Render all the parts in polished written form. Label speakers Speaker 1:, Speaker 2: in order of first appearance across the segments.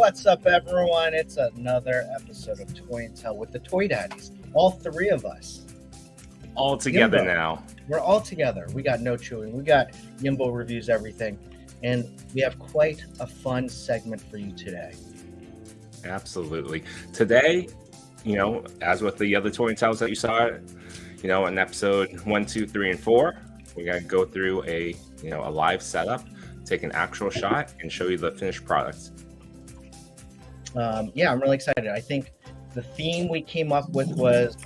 Speaker 1: What's up, everyone? It's another episode of Toy and Tell with the Toy Daddies. All three of us.
Speaker 2: All together now.
Speaker 1: We're all together. We got No Chewing. We got Yimbo Reviews Everything. And we have quite a fun segment for you today.
Speaker 2: Absolutely. Today, as with the other Toy and Tells that you saw, in episode 1, 2, 3, and 4, we got to go through a live setup, take an actual shot, and show you the finished product.
Speaker 1: I'm really excited. I think the theme we came up with was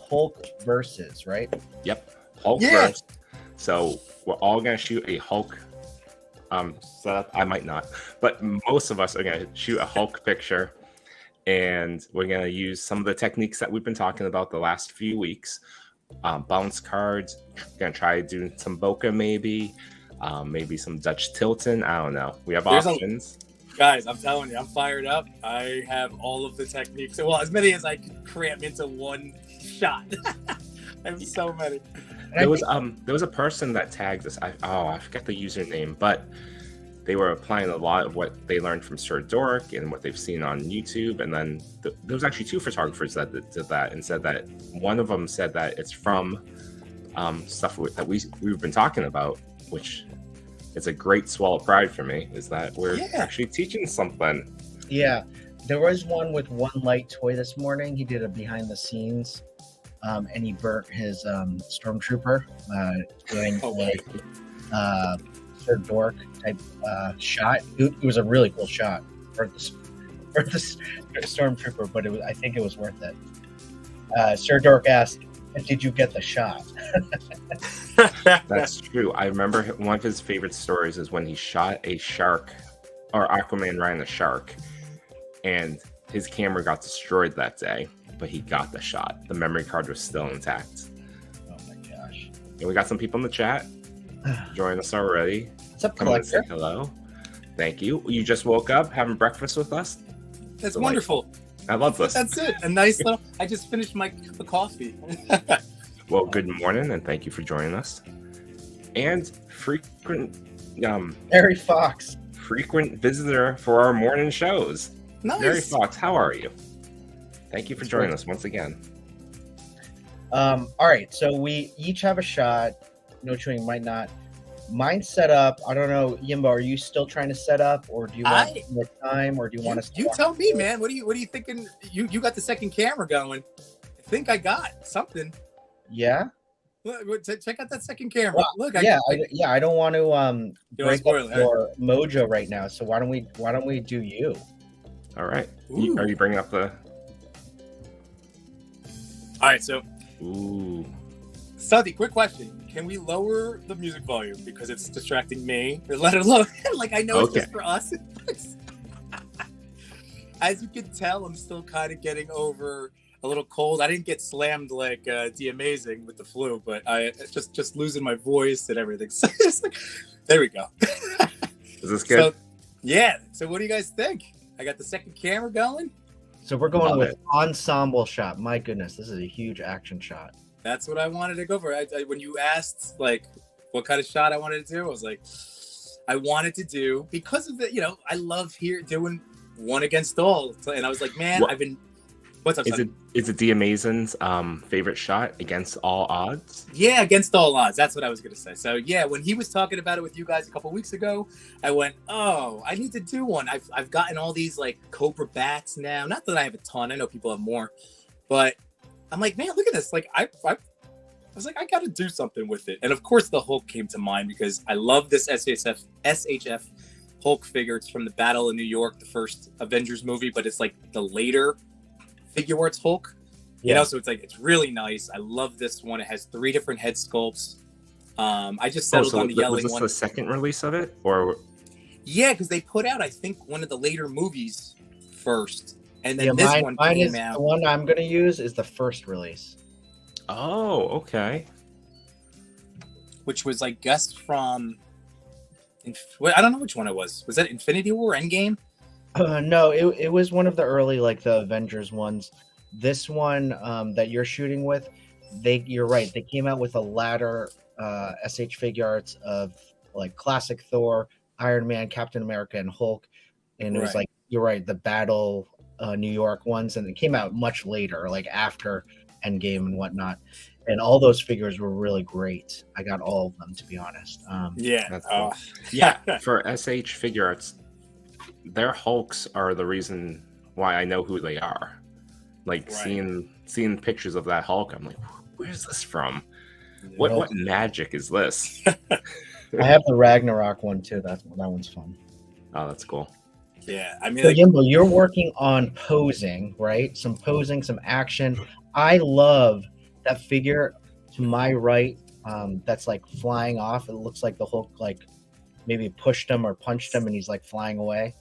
Speaker 1: Hulk versus, right?
Speaker 2: Yep, Hulk versus. So we're all going to shoot a Hulk setup. I might not, but most of us are going to shoot a Hulk picture, and we're going to use some of the techniques that we've been talking about the last few weeks. Bounce cards, going to try doing some bokeh maybe some Dutch Tilton. I don't know. We have options.
Speaker 3: Guys, I'm telling you, I'm fired up. I have all of the techniques. Well, as many as I could cram into one shot. I have so many.
Speaker 2: There was a person that tagged us. I forget the username, but they were applying a lot of what they learned from Sir Dork and what they've seen on YouTube. And then there was actually two photographers that did that and said that one of them said that it's from stuff that we've been talking about, which is a great swell of pride for me, is that we're actually teaching something. Yeah.
Speaker 1: There was one with One Light Toy this morning. He did a behind the scenes and he burnt his stormtrooper doing Sir Dork type shot. It was a really cool shot for the stormtrooper, but I think it was worth it. Sir Dork asked, "Did you get the shot?"
Speaker 2: That's true. I remember one of his favorite stories is when he shot a shark, or Aquaman ran a shark, and his camera got destroyed that day, but he got the shot. The memory card was still intact.
Speaker 1: Oh my gosh.
Speaker 2: And we got some people in the chat join us already.
Speaker 1: What's up, Collector?
Speaker 2: Hello. Thank you. You just woke up having breakfast with us?
Speaker 3: That's wonderful.
Speaker 2: I love this.
Speaker 3: That's it. A nice little... I just finished my cup of coffee.
Speaker 2: Well, good morning, and thank you for joining us. And frequent...
Speaker 1: Mary Fox.
Speaker 2: Frequent visitor for our morning shows.
Speaker 3: Nice.
Speaker 2: Mary Fox, how are you? Thank you for joining us once again.
Speaker 1: All right, so we each have a shot. No Chewing might not. Mine's set up. I don't know, Yimbo, are you still trying to set up, or do you want more time, or do you want to?
Speaker 3: You tell me, man. What are you thinking? You got the second camera going. I think I got something.
Speaker 1: Yeah.
Speaker 3: Look, check out that second camera. Well, look.
Speaker 1: I don't want to break up your mojo right now. So why don't we do you?
Speaker 2: All right. Are you bringing up the?
Speaker 3: All right. So.
Speaker 2: Ooh.
Speaker 3: Sadi, quick question. Can we lower the music volume because it's distracting me? Or let it alone. Like, I know it's just for us. As you can tell, I'm still kind of getting over a little cold. I didn't get slammed like The Amazing with the flu, but it's just losing my voice and everything. So it's like, there we go.
Speaker 2: Is this good?
Speaker 3: So what do you guys think? I got the second camera going.
Speaker 1: So we're going with ensemble shot. My goodness, this is a huge action shot.
Speaker 3: That's what I wanted to go for. When you asked like what kind of shot I wanted to do, I was like, I wanted to do, because of the, I love doing one against all. And I was like, man, what's up?
Speaker 2: Is it the Amazing's favorite shot against all odds?
Speaker 3: Yeah, against all odds. That's what I was going to say. So yeah, when he was talking about it with you guys a couple weeks ago, I went, oh, I need to do one. I've gotten all these like Cobra bats now. Not that I have a ton. I know people have more, but I'm like, man, look at this. Like, I was like, I got to do something with it. And of course, the Hulk came to mind because I love this SHF Hulk figure. It's from the Battle of New York, the first Avengers movie, but it's like the later figure arts Hulk. So it's like, it's really nice. I love this one. It has 3 different head sculpts. I just settled on the yelling one.
Speaker 2: Was this the second release of it? Or
Speaker 1: Yeah,
Speaker 3: because they put out, I think, one of the later movies first. And then this one came out.
Speaker 1: The one I'm going to use is the first release.
Speaker 2: Oh, okay.
Speaker 3: Which was, I guess, from... I don't know which one it was. Was that Infinity War, Endgame?
Speaker 1: No, it was one of the early, like, the Avengers ones. This one that you're shooting with, you're right. They came out with a ladder SH figure arts of, like, classic Thor, Iron Man, Captain America, and Hulk. And it was like you're right, the Battle New York ones, and it came out much later, like after Endgame and whatnot. And all those figures were really great. I got all of them, to be honest.
Speaker 3: Yeah.
Speaker 2: That's cool. Yeah, for SH Figure Arts, their Hulks are the reason why I know who they are. Like seeing pictures of that Hulk, I'm like, where's this from? What magic is this?
Speaker 1: I have the Ragnarok one too. That one's fun.
Speaker 2: Oh, that's cool.
Speaker 3: Yeah, I mean,
Speaker 1: so Yimbo, you're working on posing, right? Some posing, some action. I love that figure to my right. That's like flying off. It looks like the Hulk, like maybe pushed him or punched him, and he's like flying away.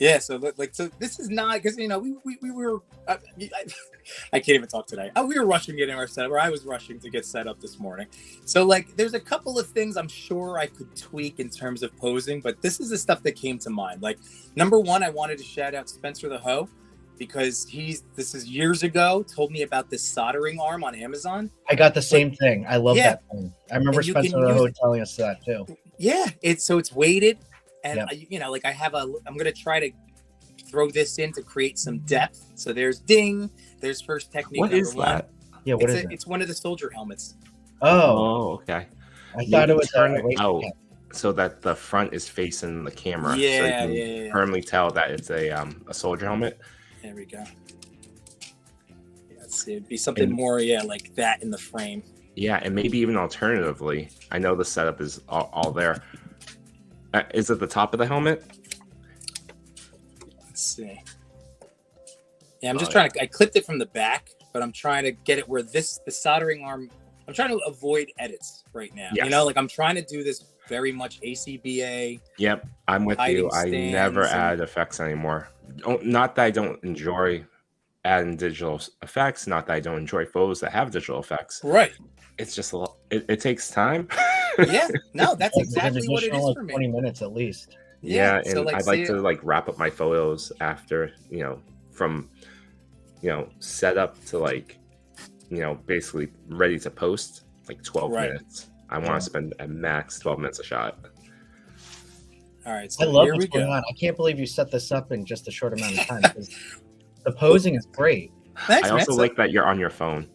Speaker 3: Yeah, so this is not because we were I can't even talk today. We were rushing getting our set up, or I was rushing to get set up this morning. So like, there's a couple of things I'm sure I could tweak in terms of posing, but this is the stuff that came to mind. Like, number one, I wanted to shout out Spencer the Hoe because this is years ago, told me about this soldering arm on Amazon.
Speaker 1: I got the same thing. I love that thing. I remember Spencer the Hoe telling us that too.
Speaker 3: Yeah, it's weighted. And like I'm gonna try to throw this in to create some depth. So there's ding. There's first technique.
Speaker 2: What is that?
Speaker 1: Yeah, what is it?
Speaker 3: It's one of the soldier helmets.
Speaker 2: Oh, okay.
Speaker 1: I thought it was
Speaker 2: turn it out so that the front is facing the camera.
Speaker 3: Yeah,
Speaker 2: so you can firmly tell that it's a soldier helmet.
Speaker 3: There we go. Yeah, let's see. It'd be something more, like that in the frame.
Speaker 2: Yeah, and maybe even alternatively, I know the setup is all there. Is it the top of the helmet?
Speaker 3: Let's see. Yeah, I'm just trying to. I clipped it from the back, but I'm trying to get it where the soldering arm. I'm trying to avoid edits right now. Yes. Like I'm trying to do this very much ACBA.
Speaker 2: Yep, I'm with you. I never add effects anymore. Not that I don't enjoy adding digital effects. Not that I don't enjoy photos that have digital effects.
Speaker 3: Right.
Speaker 2: It's just a lot. It takes time.
Speaker 3: Yeah, no, that's exactly what it is for me.
Speaker 1: 20 minutes at least.
Speaker 2: Yeah, and so I'd like to wrap up my photos after, from, set up to basically ready to post, like 12 minutes. I want to spend at max 12 minutes a shot.
Speaker 3: All right, so
Speaker 1: I love what's going on. I can't believe you set this up in just a short amount of time because the posing is great.
Speaker 3: Thanks,
Speaker 2: I also like that you're on your phone.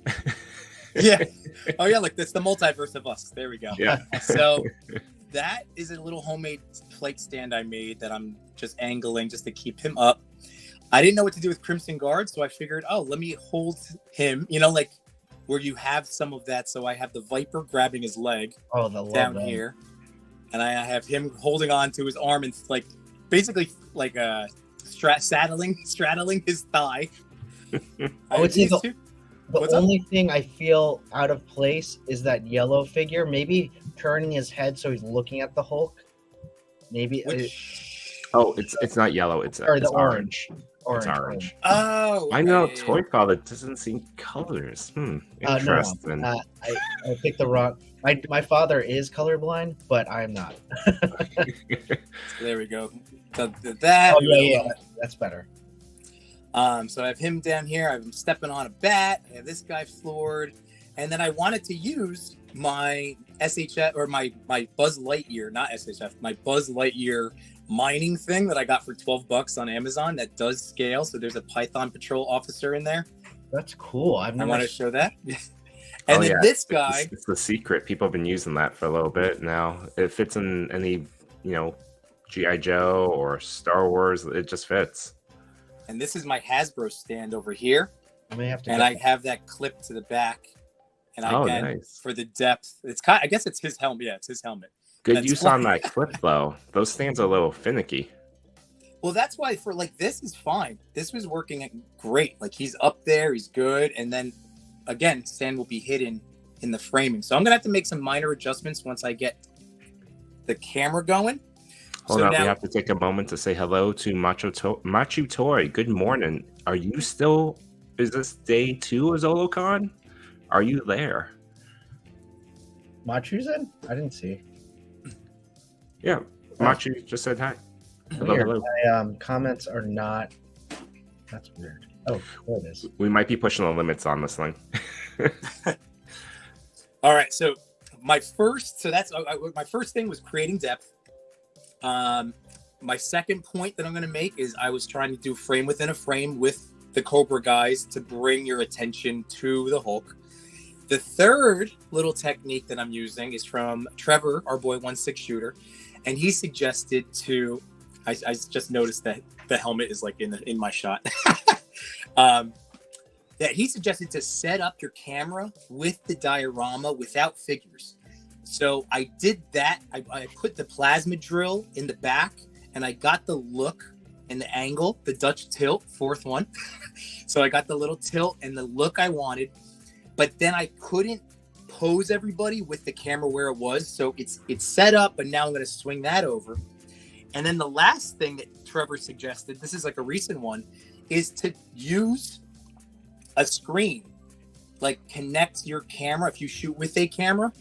Speaker 3: Yeah. Oh yeah, like this, the multiverse of us. There we go.
Speaker 2: Yeah.
Speaker 3: So that is a little homemade plate stand I made that I'm just angling just to keep him up. I didn't know what to do with Crimson Guard, so I figured, let me hold him, like where you have some of that. So I have the Viper grabbing his leg down here, and I have him holding on to his arm and like basically like straddling his thigh.
Speaker 1: The only thing I feel out of place is that yellow figure, maybe turning his head so he's looking at the Hulk. Maybe.
Speaker 2: It's not yellow. It's
Speaker 1: orange.
Speaker 2: It's orange.
Speaker 3: Oh, okay.
Speaker 2: I know Toy Father doesn't see colors. Interesting.
Speaker 1: No. I picked the wrong. My father is colorblind, but I'm not.
Speaker 3: There we go. So that.
Speaker 1: Oh yeah, that's better.
Speaker 3: So I have him down here. I'm stepping on a bat. I have this guy floored, and then I wanted to use my SHF or my Buzz Lightyear, not SHF, my Buzz Lightyear mining thing that I got for $12 on Amazon that does scale. So there's a Python Patrol officer in there.
Speaker 1: That's cool. I
Speaker 3: want to show that. And then this guy.
Speaker 2: It's the secret. People have been using that for a little bit now. It fits in any, G.I. Joe or Star Wars. It just fits.
Speaker 3: And this is my Hasbro stand over here.
Speaker 1: I
Speaker 3: have that clip to the back. And
Speaker 2: nice.
Speaker 3: For the depth, I guess it's his helmet. Yeah, it's his helmet.
Speaker 2: Good use on that clip though. Those stands are a little finicky.
Speaker 3: Well, that's why for this is fine. This was working great. Like he's up there, he's good. And then again, stand will be hidden in the framing. So I'm gonna have to make some minor adjustments once I get the camera going.
Speaker 2: Hold on, we have to take a moment to say hello to Machu Toy. Good morning. Are you is this day 2 of ZoloCon? Are you there?
Speaker 1: Machu's in? I didn't see.
Speaker 2: Yeah, Machu just said hi. Hello.
Speaker 1: My comments are not. That's weird. Oh, there it is.
Speaker 2: We might be pushing the limits on this thing.
Speaker 3: All right, so my first thing was creating depth. my second point that I'm going to make is I was trying to do frame within a frame with the Cobra guys to bring your attention to the Hulk. The third little technique that I'm using is from Trevor, our boy 1/6 shooter, and he suggested to. I just noticed that the helmet is like in my shot. That he suggested to set up your camera with the diorama without figures. So I did that. I put the plasma drill in the back, and I got the look and the angle, the Dutch tilt, fourth one. So I got the little tilt and the look I wanted. But then I couldn't pose everybody with the camera where it was. So it's set up, but now I'm going to swing that over. And then the last thing that Trevor suggested, this is like a recent one, is to use a screen. Like connect your camera, if you shoot with a camera,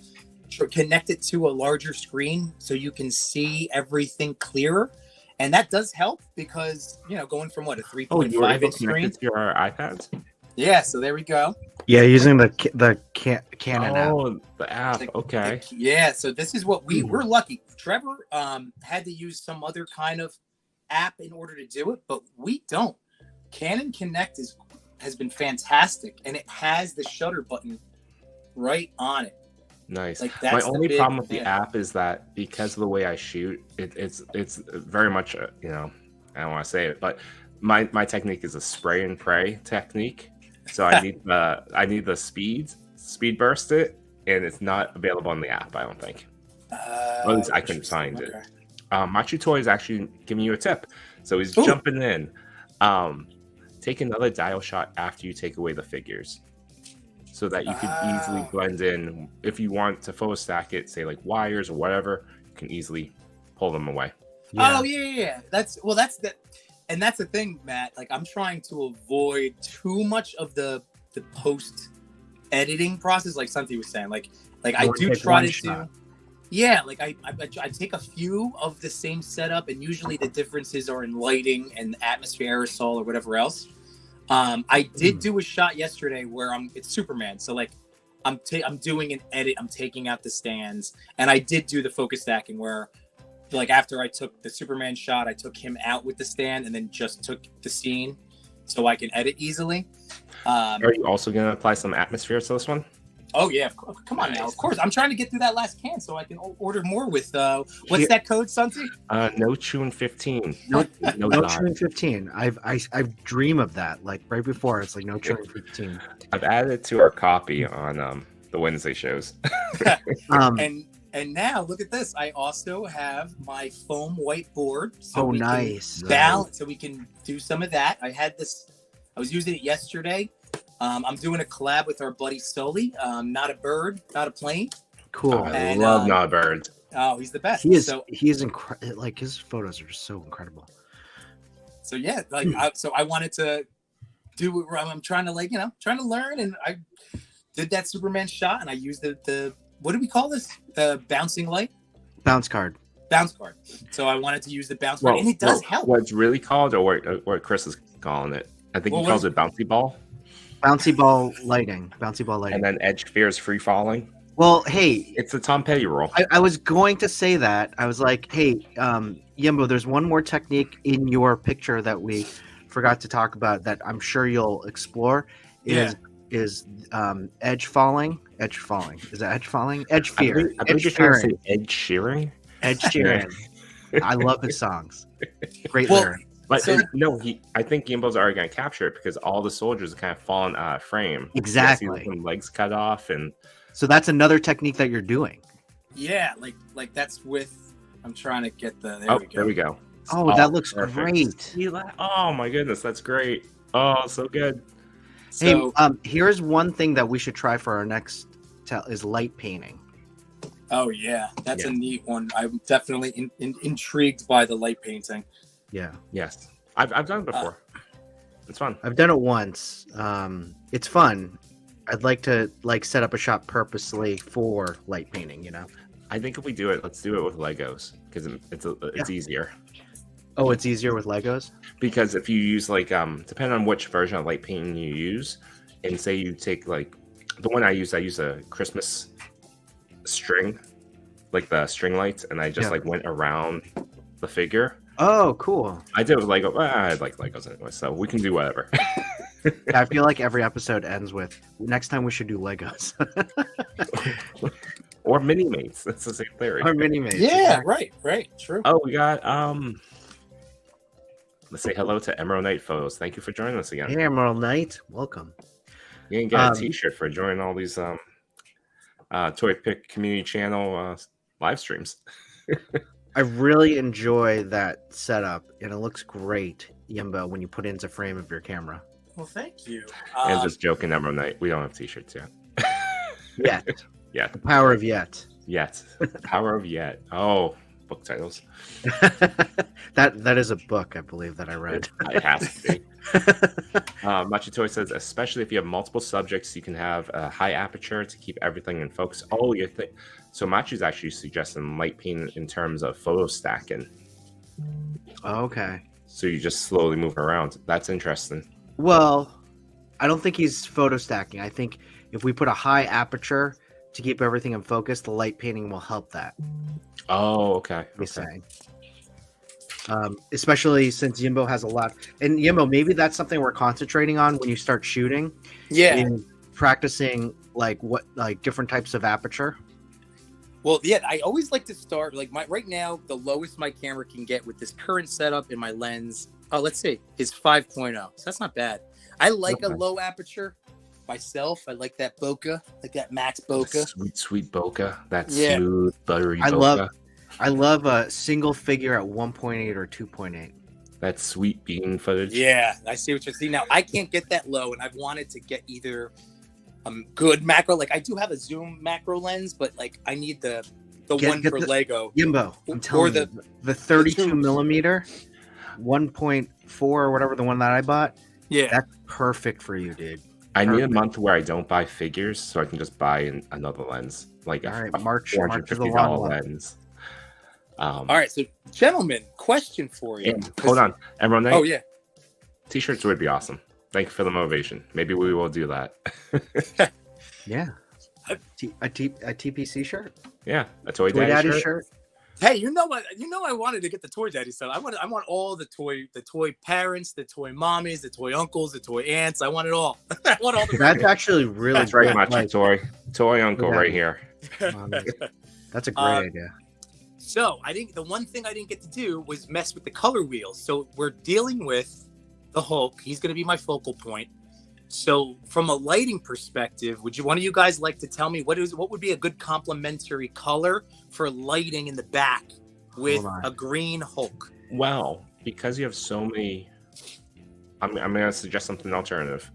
Speaker 3: connect it to a larger screen so you can see everything clearer. And that does help because, going from what, a 3.5 inch screen
Speaker 2: to your iPads?
Speaker 3: Yeah, so there we go.
Speaker 4: Yeah, using the Canon app.
Speaker 2: Oh, the app. Okay.
Speaker 3: Yeah, so this is what we're lucky. Trevor had to use some other kind of app in order to do it, but we don't. Canon Connect has been fantastic, and it has the shutter button right on it.
Speaker 2: Nice.
Speaker 3: Like,
Speaker 2: My only problem with the app is that because of the way I shoot, it's very much I don't want to say it, but my technique is a spray and pray technique. So I need the speed burst it, and it's not available on the app. I don't think. At least I couldn't find it. Machu Toy is actually giving you a tip, so he's jumping in. Take another dial shot after you take away the figures, so that you can easily blend in. If you want to photo stack it, say like wires or whatever, you can easily pull them away.
Speaker 3: Yeah. Oh yeah. That's the. And that's the thing, Matt. Like, I'm trying to avoid too much of the post editing process, like Santi was saying. Like I do try to do. Yeah, like I take a few of the same setup, and usually the differences are in lighting and atmosphere, aerosol, or whatever else. I did do a shot yesterday where it's Superman, so like I'm doing an edit. I'm taking out the stands, and I did do the focus stacking where. Like after I took the Superman shot, I took him out with the stand and then just took the scene so I can edit easily.
Speaker 2: Are you also going to apply some atmosphere to this one?
Speaker 3: Oh, yeah. Come on now. Of course. I'm trying to get through that last can so I can order more with, what's that code, Santi?
Speaker 2: No Tune 15.
Speaker 4: No Tune 15. I dream of that. Like right before, it's like No Tune 15.
Speaker 2: I've added it to our copy on the Wednesday shows.
Speaker 3: And now look at this. I also have my foam whiteboard. So
Speaker 4: nice.
Speaker 3: Balance, so we can do some of that. I was using it yesterday. I'm doing a collab with our buddy Sully. Not a bird, not a plane.
Speaker 4: Cool.
Speaker 2: I love Not a Bird.
Speaker 3: Oh, he's the best.
Speaker 4: He is incredible. Like his photos are just so incredible.
Speaker 3: So yeah, like I wanted to do it. I'm trying to trying to learn, and I did that Superman shot, and I used the what do we call this? The bouncing light?
Speaker 4: Bounce card.
Speaker 3: So I wanted to use the bounce card, and it does help.
Speaker 2: What it's really called, or what Chris is calling it? I think he calls it bouncy ball.
Speaker 4: Bouncy ball lighting.
Speaker 2: And then Edge fears free falling.
Speaker 4: Well, hey.
Speaker 2: It's a Tom Petty rule.
Speaker 4: I was going to say that. I was like, hey, Yimbo, there's one more technique in your picture that we forgot to talk about that I'm sure you'll explore. Is edge falling? Edge falling. Is that edge falling? Edge fear.
Speaker 2: I think you're trying to say Ed Sheeran.
Speaker 4: Ed Sheeran. I love his songs. Great lyrics.
Speaker 2: But I think Gimbo's already going to capture it because all the soldiers are kind of falling out of frame.
Speaker 4: Exactly.
Speaker 2: Some legs cut off, and
Speaker 4: so that's another technique that you're doing.
Speaker 3: Yeah, like that's with. I'm trying to get the.
Speaker 2: There we go.
Speaker 4: Oh, that looks perfect. Great.
Speaker 2: Oh my goodness, that's great. Oh, so good.
Speaker 4: So, hey, here's one thing that we should try for our next is light painting.
Speaker 3: Oh yeah, that's a neat one. I'm definitely intrigued by the light painting.
Speaker 4: Yeah.
Speaker 2: Yes, I've done it before. It's fun.
Speaker 4: I've done it once. It's fun. I'd like to set up a shop purposely for light painting.
Speaker 2: I think if we do it, let's do it with Legos because it's easier.
Speaker 4: Oh, it's easier with Legos?
Speaker 2: Because if you use depending on which version of light painting you use, and say you take the one I use a Christmas string, like the string lights, and I just went around the figure.
Speaker 4: Oh, cool.
Speaker 2: I did with Lego. I like Legos anyway, so we can do whatever.
Speaker 4: I feel like every episode ends with next time we should do Legos
Speaker 2: Or mini mates. That's the same theory.
Speaker 4: or mini mates.
Speaker 3: Yeah, right, true.
Speaker 2: Oh, we got let's say hello to Emerald Knight Photos. Thank you for joining us again.
Speaker 4: Hey, Emerald Knight, welcome.
Speaker 2: You can get a T-shirt for joining all these Toy Pick community channel live streams.
Speaker 4: I really enjoy that setup, and it looks great, Yimbo, when you put it into frame of your camera.
Speaker 3: Well, thank you.
Speaker 2: And just joking, Emerald Knight. We don't have T-shirts yet.
Speaker 4: Yet.
Speaker 2: Yet.
Speaker 4: The power of yet.
Speaker 2: Yet. Power of yet. Oh, book titles.
Speaker 4: that is a book, I believe, that I read.
Speaker 2: It has to be. Machitoy says, especially if you have multiple subjects, you can have a high aperture to keep everything in focus. Oh, you think so? Machi's actually suggesting light paint in terms of photo stacking.
Speaker 4: Okay.
Speaker 2: So you just slowly move around. That's interesting.
Speaker 4: Well, I don't think he's photo stacking. I think if we put a high aperture to keep everything in focus, the light painting will help that.
Speaker 2: Oh, okay.
Speaker 4: He's saying. Especially since Yimbo has a lot. And Yimbo, maybe that's something we're concentrating on when you start shooting.
Speaker 3: Yeah.
Speaker 4: In practicing like different types of aperture.
Speaker 3: Well, yeah, I always like to start like right now, the lowest my camera can get with this current setup in my lens, let's see, is 5.0. So that's not bad. I like a low aperture myself. I like that bokeh, like that max bokeh.
Speaker 2: Sweet bokeh. That smooth, buttery bokeh.
Speaker 4: I love a single figure at 1.8 or 2.8.
Speaker 2: That sweet bean footage.
Speaker 3: Yeah, I see what you're seeing. Now, I can't get that low, and I've wanted to get either good macro. Like, I do have a zoom macro lens, but, like, I need the one for Lego.
Speaker 4: Yimbo, I'm telling you, the 32 millimeter, 1.4 or whatever, the one that I bought.
Speaker 3: Yeah.
Speaker 4: That's perfect for you, dude.
Speaker 2: I need a month where I don't buy figures so I can just buy another lens. Like a $450 lens.
Speaker 3: All right, so gentlemen, question for you.
Speaker 2: Hold on, Emerald Knight.
Speaker 3: Oh yeah,
Speaker 2: T-shirts would be awesome. Thank you for the motivation. Maybe we will do that.
Speaker 4: Yeah, a TPC shirt.
Speaker 2: Yeah, a Toy
Speaker 4: Daddy
Speaker 2: shirt.
Speaker 4: shirt.
Speaker 3: Hey, you know what? I wanted to get the Toy Daddy stuff. I want all the toy parents, the toy mommies, the toy uncles, the toy aunts. I want it all. I want all the.
Speaker 4: That's actually really.
Speaker 2: That's very much a toy uncle right here.
Speaker 4: That's a great idea.
Speaker 3: So I think the one thing I didn't get to do was mess with the color wheels. So we're dealing with the Hulk. He's going to be my focal point. So from a lighting perspective, would one of you guys like to tell me what would be a good complementary color for lighting in the back with a green Hulk?
Speaker 2: Well, because you have so many, I'm going to suggest something alternative.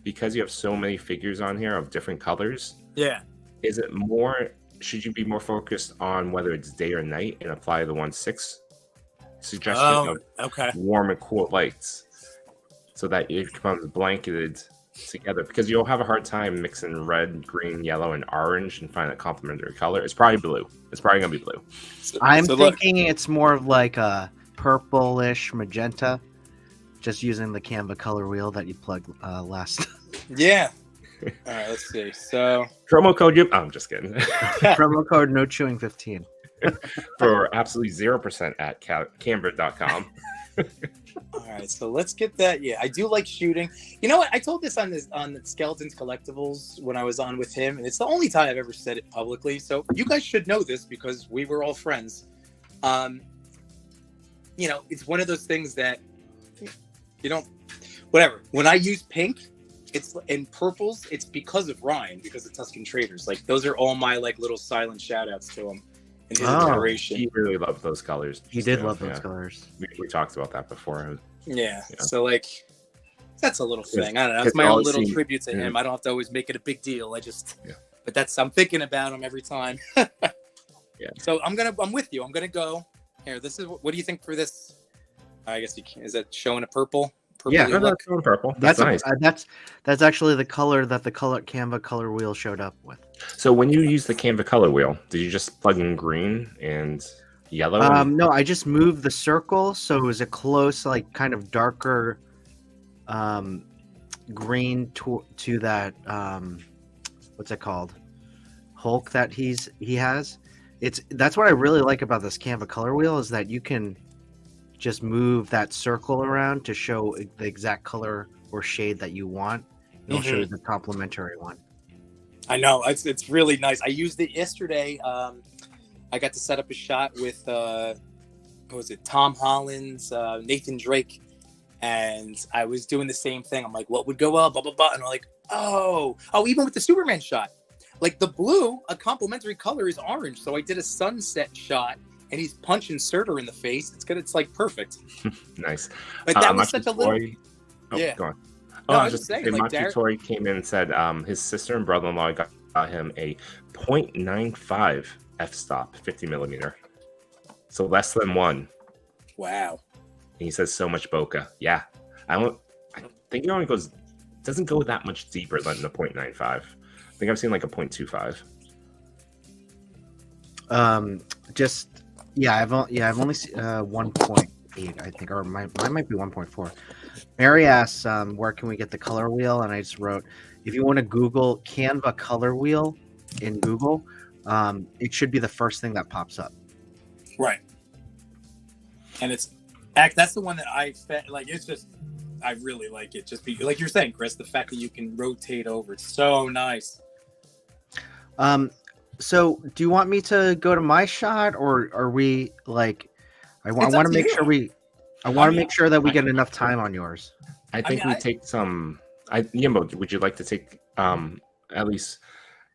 Speaker 2: Because you have so many figures on here of different colors.
Speaker 3: Yeah.
Speaker 2: Should you be more focused on whether it's day or night and apply the 1.6 suggestion of warm and cool lights so that it becomes blanketed together? Because you'll have a hard time mixing red, green, yellow, and orange and find a complementary color. It's probably blue. It's probably going to be blue.
Speaker 4: I'm thinking it's more of like a purplish magenta, just using the Canva color wheel that you plugged last.
Speaker 3: Yeah. All right, let's see. So
Speaker 2: promo code I'm just kidding.
Speaker 4: Promo code no chewing 15
Speaker 2: for absolutely 0% at Canva.com.
Speaker 3: All right, so let's get that. Yeah, I do like shooting. You know what? I told this on Skeletons Collectibles when I was on with him, and it's the only time I've ever said it publicly. So you guys should know this because we were all friends. It's one of those things that whatever. When I use pink, it's in purples. It's because of Ryan, because of Tuscan Traders. Like those are all my like little silent shout outs to him and his inspiration.
Speaker 2: He really loved those colors.
Speaker 4: He did love those colors.
Speaker 2: We talked about that before.
Speaker 3: Yeah. So like that's a little thing. I don't know. It's my own little tribute to him. I don't have to always make it a big deal. But I'm thinking about him every time.
Speaker 2: Yeah.
Speaker 3: So I'm with you. I'm gonna go here. This is what do you think for this? I guess is that showing a purple?
Speaker 4: Yeah,
Speaker 2: that's purple.
Speaker 4: That's
Speaker 2: nice.
Speaker 4: That's actually the color that the Canva color wheel showed up with.
Speaker 2: So when you use the Canva color wheel, did you just plug in green and yellow?
Speaker 4: No, I just moved the circle so it was a close, like kind of darker green to that what's it called? Hulk that he has. That's what I really like about this Canva color wheel is that you can just move that circle around to show the exact color or shade that you want. It'll show you the complementary one.
Speaker 3: I know it's really nice. I used it yesterday. I got to set up a shot with what was it, Tom Holland's, Nathan Drake, and I was doing the same thing. I'm like, what would go well, blah blah blah, and I'm like, oh, even with the Superman shot, like the blue, a complementary color is orange, so I did a sunset shot, and he's punching Surtur in the face. It's like perfect.
Speaker 2: Nice.
Speaker 3: But that was such a little. Yeah.
Speaker 2: Go on.
Speaker 3: No,
Speaker 2: I
Speaker 3: I
Speaker 2: was
Speaker 3: was
Speaker 2: just
Speaker 3: saying,
Speaker 2: saying,
Speaker 3: like,
Speaker 2: Tori came in and said his sister and brother-in-law got him a 0.95 f-stop 50 millimeter, so less than 1.
Speaker 3: Wow.
Speaker 2: And he says so much bokeh. Yeah, I think it only doesn't go that much deeper than the 0.95. I think I've seen like a 0.25.
Speaker 4: I've only seen 1.8, I think, or mine might be 1.4. Mary asks, where can we get the color wheel? And I just wrote, if you want to Google Canva color wheel in Google, it should be the first thing that pops up.
Speaker 3: Right. And that's the one that I felt like, it's just, I really like it. Just be like you're saying, Chris, the fact that you can rotate over, it's so nice.
Speaker 4: So do you want me to go to my shot, or are we like, I want to make sure make sure that we get enough time on yours.
Speaker 2: I think we take some. Yimbo, would you like to take at least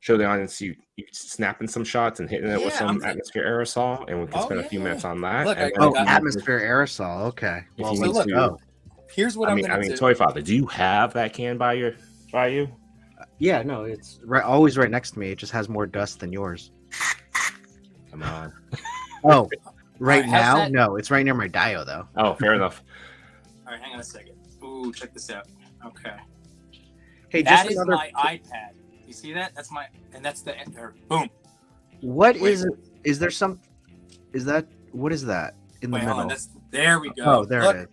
Speaker 2: show the audience you snapping some shots and hitting it with some atmosphere aerosol, and we can spend a few minutes on that.
Speaker 3: Look,
Speaker 4: atmosphere aerosol. Okay.
Speaker 2: Well, so look,
Speaker 3: here's what I'm gonna do.
Speaker 2: Toy Father, do you have that can by you?
Speaker 4: Yeah, no, it's always right next to me. It just has more dust than yours.
Speaker 2: Come on.
Speaker 4: Oh, right now? No, it's right near my dio, though.
Speaker 2: Oh, fair enough.
Speaker 3: All right, hang on a second. Ooh, check this out. Okay.
Speaker 4: Hey,
Speaker 3: that is my iPad. You see that? That's the enter. Boom.
Speaker 4: What is it? Is there some? Is that? What is that in the middle?
Speaker 3: Hold on, there we go.
Speaker 4: Oh, there it is.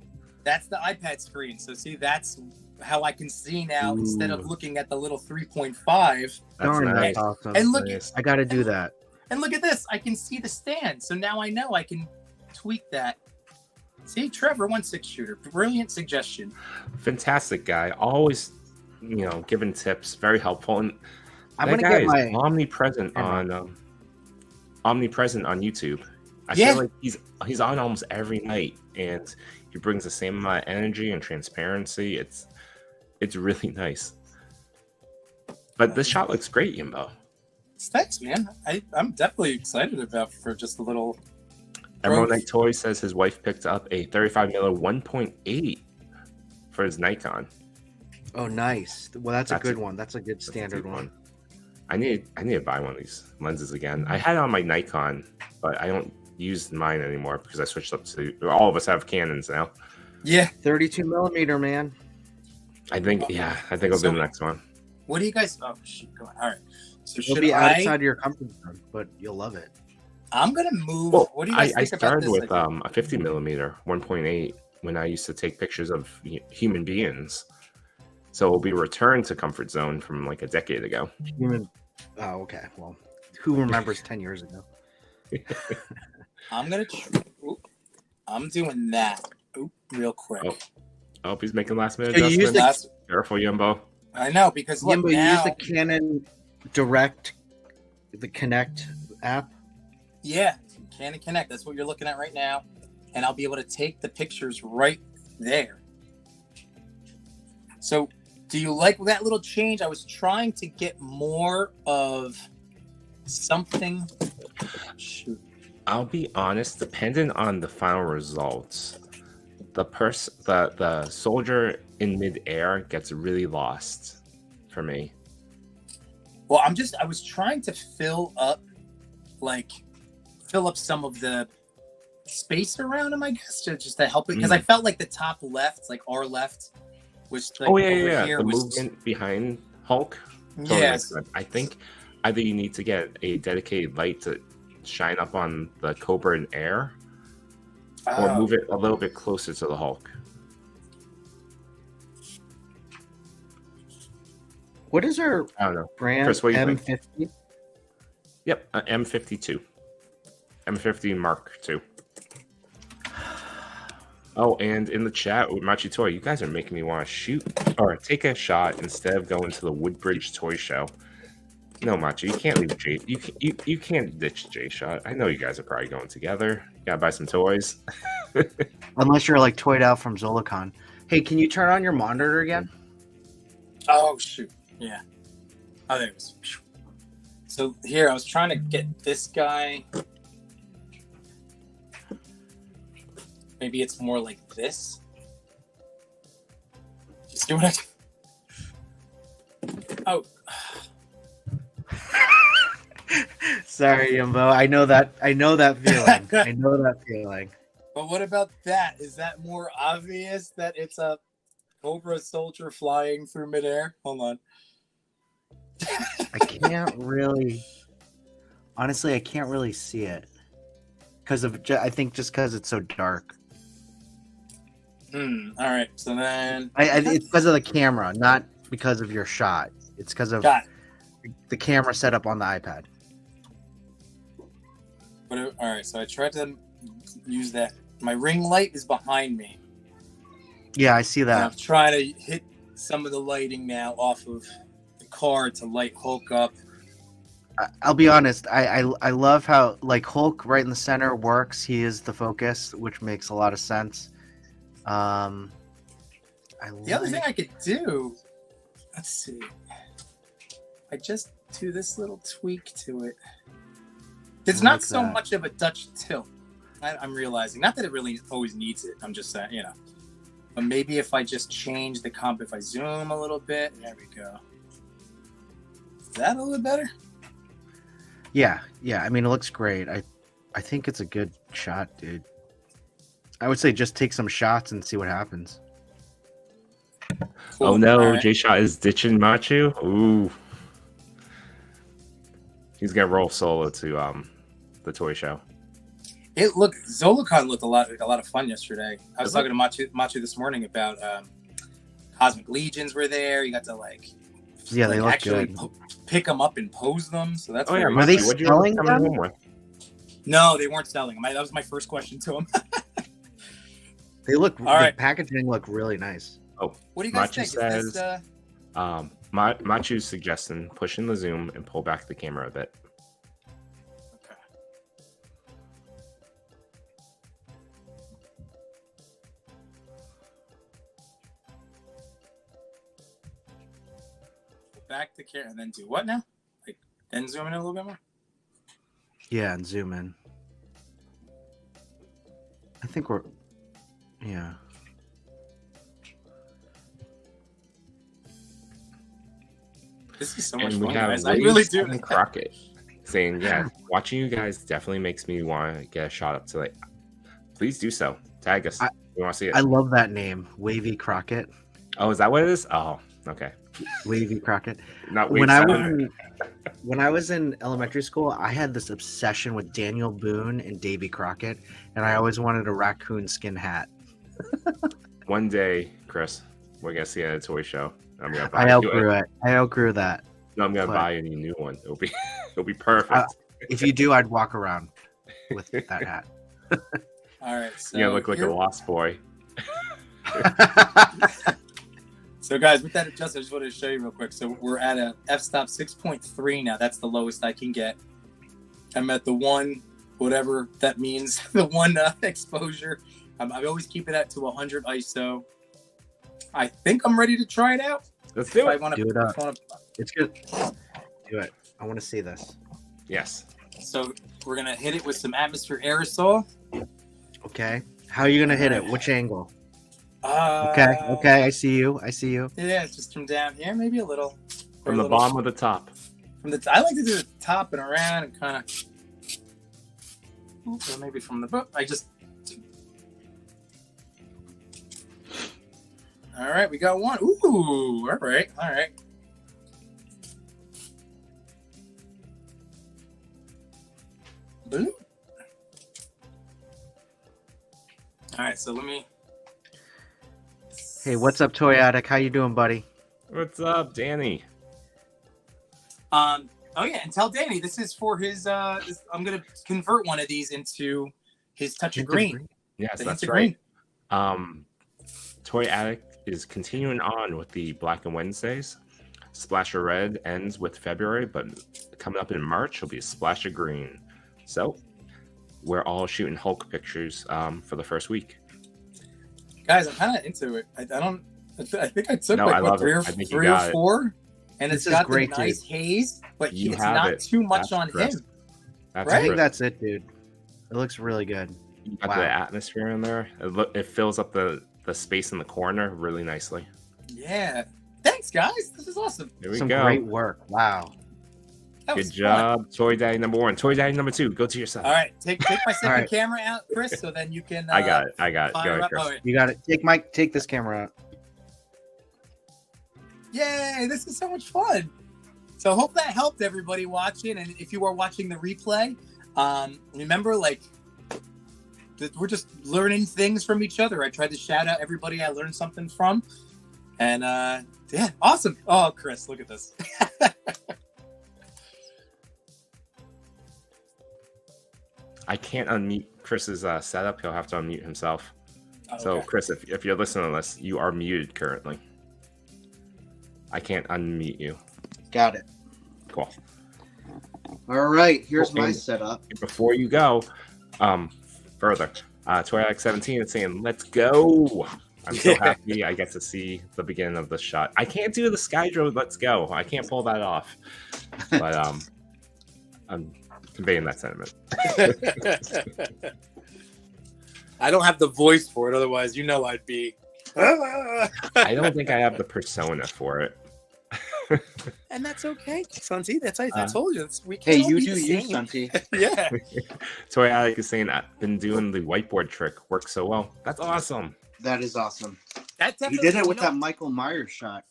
Speaker 3: That's the iPad screen. So see, that's how I can see now instead of looking at the little 3.5.
Speaker 4: Darn, that's awesome.
Speaker 3: And look,
Speaker 4: I got to do that.
Speaker 3: And look at this. I can see the stand. So now I know I can tweak that. See, Trevor, 1.6 shooter. Brilliant suggestion.
Speaker 2: Fantastic guy. Always, giving tips. Very helpful. And
Speaker 4: I'm going to get my
Speaker 2: omnipresent on YouTube. I feel like he's on almost every night, and he brings the same amount of energy and transparency. It's really nice. But this shot looks great, Yimbo.
Speaker 3: Thanks, man. I'm definitely excited for just a little.
Speaker 2: Emerald Knight Toy says his wife picked up a 35 mm 1.8 for his Nikon.
Speaker 4: Oh, nice. Well, that's a good one. That's a good standard one.
Speaker 2: I need to buy one of these lenses again. I had it on my Nikon, but I don't use mine anymore because I switched up to. All of us have Canons now.
Speaker 3: Yeah,
Speaker 4: 32 millimeter, man.
Speaker 2: I think I'll do the next one.
Speaker 3: What do you guys? Oh, shoot, go on. All right. So
Speaker 4: it'll be outside your comfort zone, but you'll love it.
Speaker 3: I'm gonna move.
Speaker 2: Well,
Speaker 3: what do you guys think about this?
Speaker 2: I started with a 50 millimeter 1.8 when I used to take pictures of human beings. So it'll be returned to comfort zone from like a decade ago.
Speaker 4: Oh, okay. Well, who remembers 10 years ago?
Speaker 3: I'm doing that. Real quick.
Speaker 2: I hope he's making last minute adjustments. Careful, Yimbo.
Speaker 3: I know, because look,
Speaker 4: Yimbo, you use the Canon Direct, the Connect app.
Speaker 3: Yeah, Canon Connect. That's what you're looking at right now, and I'll be able to take the pictures right there. So, do you like that little change? I was trying to get more of something. Shoot.
Speaker 2: I'll be honest. Depending on the final results, the soldier in midair gets really lost for me.
Speaker 3: Well, I was trying to fill up some of the space around him, I guess, just to help it, because I felt like the top left, like our left, was like
Speaker 2: the movement behind Hulk. Totally
Speaker 3: yes,
Speaker 2: I think either you need to get a dedicated light to shine up on the Cobra in air, or move it a little bit closer to the Hulk.
Speaker 4: What is our brand?
Speaker 2: Chris, what do you
Speaker 4: M50?
Speaker 2: think? Yep, M52. M50 Mark II. Oh, and in the chat with Machi Toy, you guys are making me want to shoot or take a shot instead of going to the Woodbridge Toy Show. No, Machi, you can't leave Jay. You can't ditch Jay Shot. I know you guys are probably going together. You gotta buy some toys.
Speaker 4: Unless you're like toyed out from Zolicon. Hey, can you turn on your monitor again?
Speaker 3: Oh shoot! Yeah. Oh, there it is. So here, I was trying to get this guy. Maybe it's more like this. You see what I? Oh.
Speaker 4: Sorry, Yumbo. I know that feeling. I know that feeling.
Speaker 3: But what about that? Is that more obvious that it's a Cobra soldier flying through midair? Hold on.
Speaker 4: I can't really. Honestly, I can't really see it I think just because it's so dark.
Speaker 3: All right. So then,
Speaker 4: It's because of the camera, not because of your shot. It's because of the camera set up on the iPad.
Speaker 3: All right. So I tried to use that. My ring light is behind me.
Speaker 4: Yeah, I see that.
Speaker 3: I'm trying to hit some of the lighting now off of the car to light Hulk up.
Speaker 4: I'll be honest. I love how like Hulk right in the center works. He is the focus, which makes a lot of sense.
Speaker 3: The other thing I could do, let's see. I just do this little tweak to it. It's not so much of a Dutch tilt. I'm realizing, not that it really always needs it. I'm just saying, But maybe if I just change the comp, if I zoom a little bit, there we go. Is that a little better?
Speaker 4: Yeah. I mean, it looks great. I think it's a good shot, dude. I would say just take some shots and see what happens.
Speaker 2: Cool. Oh no, right. J-Shot is ditching Machu. Ooh. He's gonna roll solo to the toy show.
Speaker 3: Zolicon looked a lot of fun yesterday. I was talking to Machu this morning about Cosmic Legions were there. You got to
Speaker 4: they look
Speaker 3: actually
Speaker 4: good.
Speaker 3: Pick them up and pose them. So that's
Speaker 4: were they selling them?
Speaker 3: No, they weren't selling them. That was my first question to them.
Speaker 4: They look.
Speaker 3: All right.
Speaker 4: The packaging looked really nice.
Speaker 2: Oh,
Speaker 3: what do you guys think?
Speaker 2: Says, Machu's suggesting pushing the zoom and pull back the camera a bit.
Speaker 3: Okay. Back the camera and then do what now? Then zoom in a little bit more?
Speaker 4: Yeah, and zoom in. I think we're... Yeah.
Speaker 3: This is so much fun, guys. I really do.
Speaker 2: Crockett saying, watching you guys definitely makes me want to get a shot up to please do so. Tag us. We want to see it.
Speaker 4: I love that name, Wavy Crockett.
Speaker 2: Oh, is that what it is? Oh, okay.
Speaker 4: Wavy Crockett.
Speaker 2: Not
Speaker 4: when I was in elementary school, I had this obsession with Daniel Boone and Davy Crockett, and I always wanted a raccoon skin hat.
Speaker 2: One day, Chris, we're gonna see it at a toy show. I'm gonna buy
Speaker 4: I outgrew that.
Speaker 2: No, I'm gonna buy a new one. It'll be perfect.
Speaker 4: If you do, I'd walk around with that hat.
Speaker 3: All right. So
Speaker 2: look like a lost boy.
Speaker 3: So guys, with that adjustment, I just wanted to show you real quick. So we're at a f-stop 6.3 now. That's the lowest I can get. I'm at the one, whatever that means, the one exposure. I always keep it at to 100 ISO. I think I'm ready to try it out.
Speaker 2: Let's do it.
Speaker 4: Do it up. It's good. Do it. I want to see this.
Speaker 2: Yes.
Speaker 3: So we're going to hit it with some atmosphere aerosol.
Speaker 4: Okay. How are you going to hit it? Which angle? Okay. I see you.
Speaker 3: Yeah, just from down here, maybe a little.
Speaker 2: From the bottom or the top?
Speaker 3: I like to do the top and around and kind of. Or maybe from the book. All right, we got one. Ooh, all right. Blue. All right, so let me.
Speaker 4: Hey, what's up, Toy Addict? How you doing, buddy?
Speaker 2: What's up, Danny?
Speaker 3: Oh yeah, and tell Danny this is for his. I'm gonna convert one of these into his touch of green.
Speaker 2: Yes, that's
Speaker 3: right.
Speaker 2: Green. Toy Addict is continuing on with the Black and Wednesdays. Splash of Red ends with February, but coming up in March will be a Splash of Green. So we're all shooting Hulk pictures for the first week.
Speaker 3: Guys, I'm kind of into it. I think I took
Speaker 2: I love
Speaker 3: three or four, and it's got the nice haze, but it's not too much on him.
Speaker 4: I think that's it, dude. It looks really good.
Speaker 2: You got the atmosphere in there. It fills up the space in the corner really nicely.
Speaker 3: Yeah. Thanks, guys. This is awesome.
Speaker 2: Here we
Speaker 4: go.
Speaker 2: Some
Speaker 4: great work. Wow.
Speaker 2: Good job, fun. Toy Daddy number 1. Toy Daddy number 2. Go to yourself.
Speaker 3: All right. Take my second camera out, Chris, so then you can.
Speaker 2: I got it. Go ahead, Chris.
Speaker 3: Right.
Speaker 4: You got it. Take this camera out.
Speaker 3: Yay! This is so much fun. So hope that helped everybody watching. And if you are watching the replay, remember, like, we're just learning things from each other. I tried to shout out everybody I learned something from. And yeah, awesome. Oh, Chris, look at this.
Speaker 2: I can't unmute Chris's setup. He'll have to unmute himself.
Speaker 3: Okay.
Speaker 2: So, Chris, if you're listening to this, you are muted currently. I can't unmute you.
Speaker 4: Got it.
Speaker 2: Cool.
Speaker 4: All right, here's my setup.
Speaker 2: Before you go further, Toy Addict 17 is saying, let's go. I'm so happy I get to see the beginning of the shot. I can't do the Skydro let's go. I can't pull that off. But I'm conveying that sentiment.
Speaker 3: I don't have the voice for it, otherwise I'd be
Speaker 2: I don't think I have the persona for it.
Speaker 3: And that's okay, Santi. I told you.
Speaker 4: Hey, you do you, Santi.
Speaker 3: Yeah.
Speaker 2: Toy Addict is saying, I've been doing the whiteboard trick. Works so well. That's awesome.
Speaker 4: That is awesome.
Speaker 3: That
Speaker 4: you did it with that Michael Myers shot.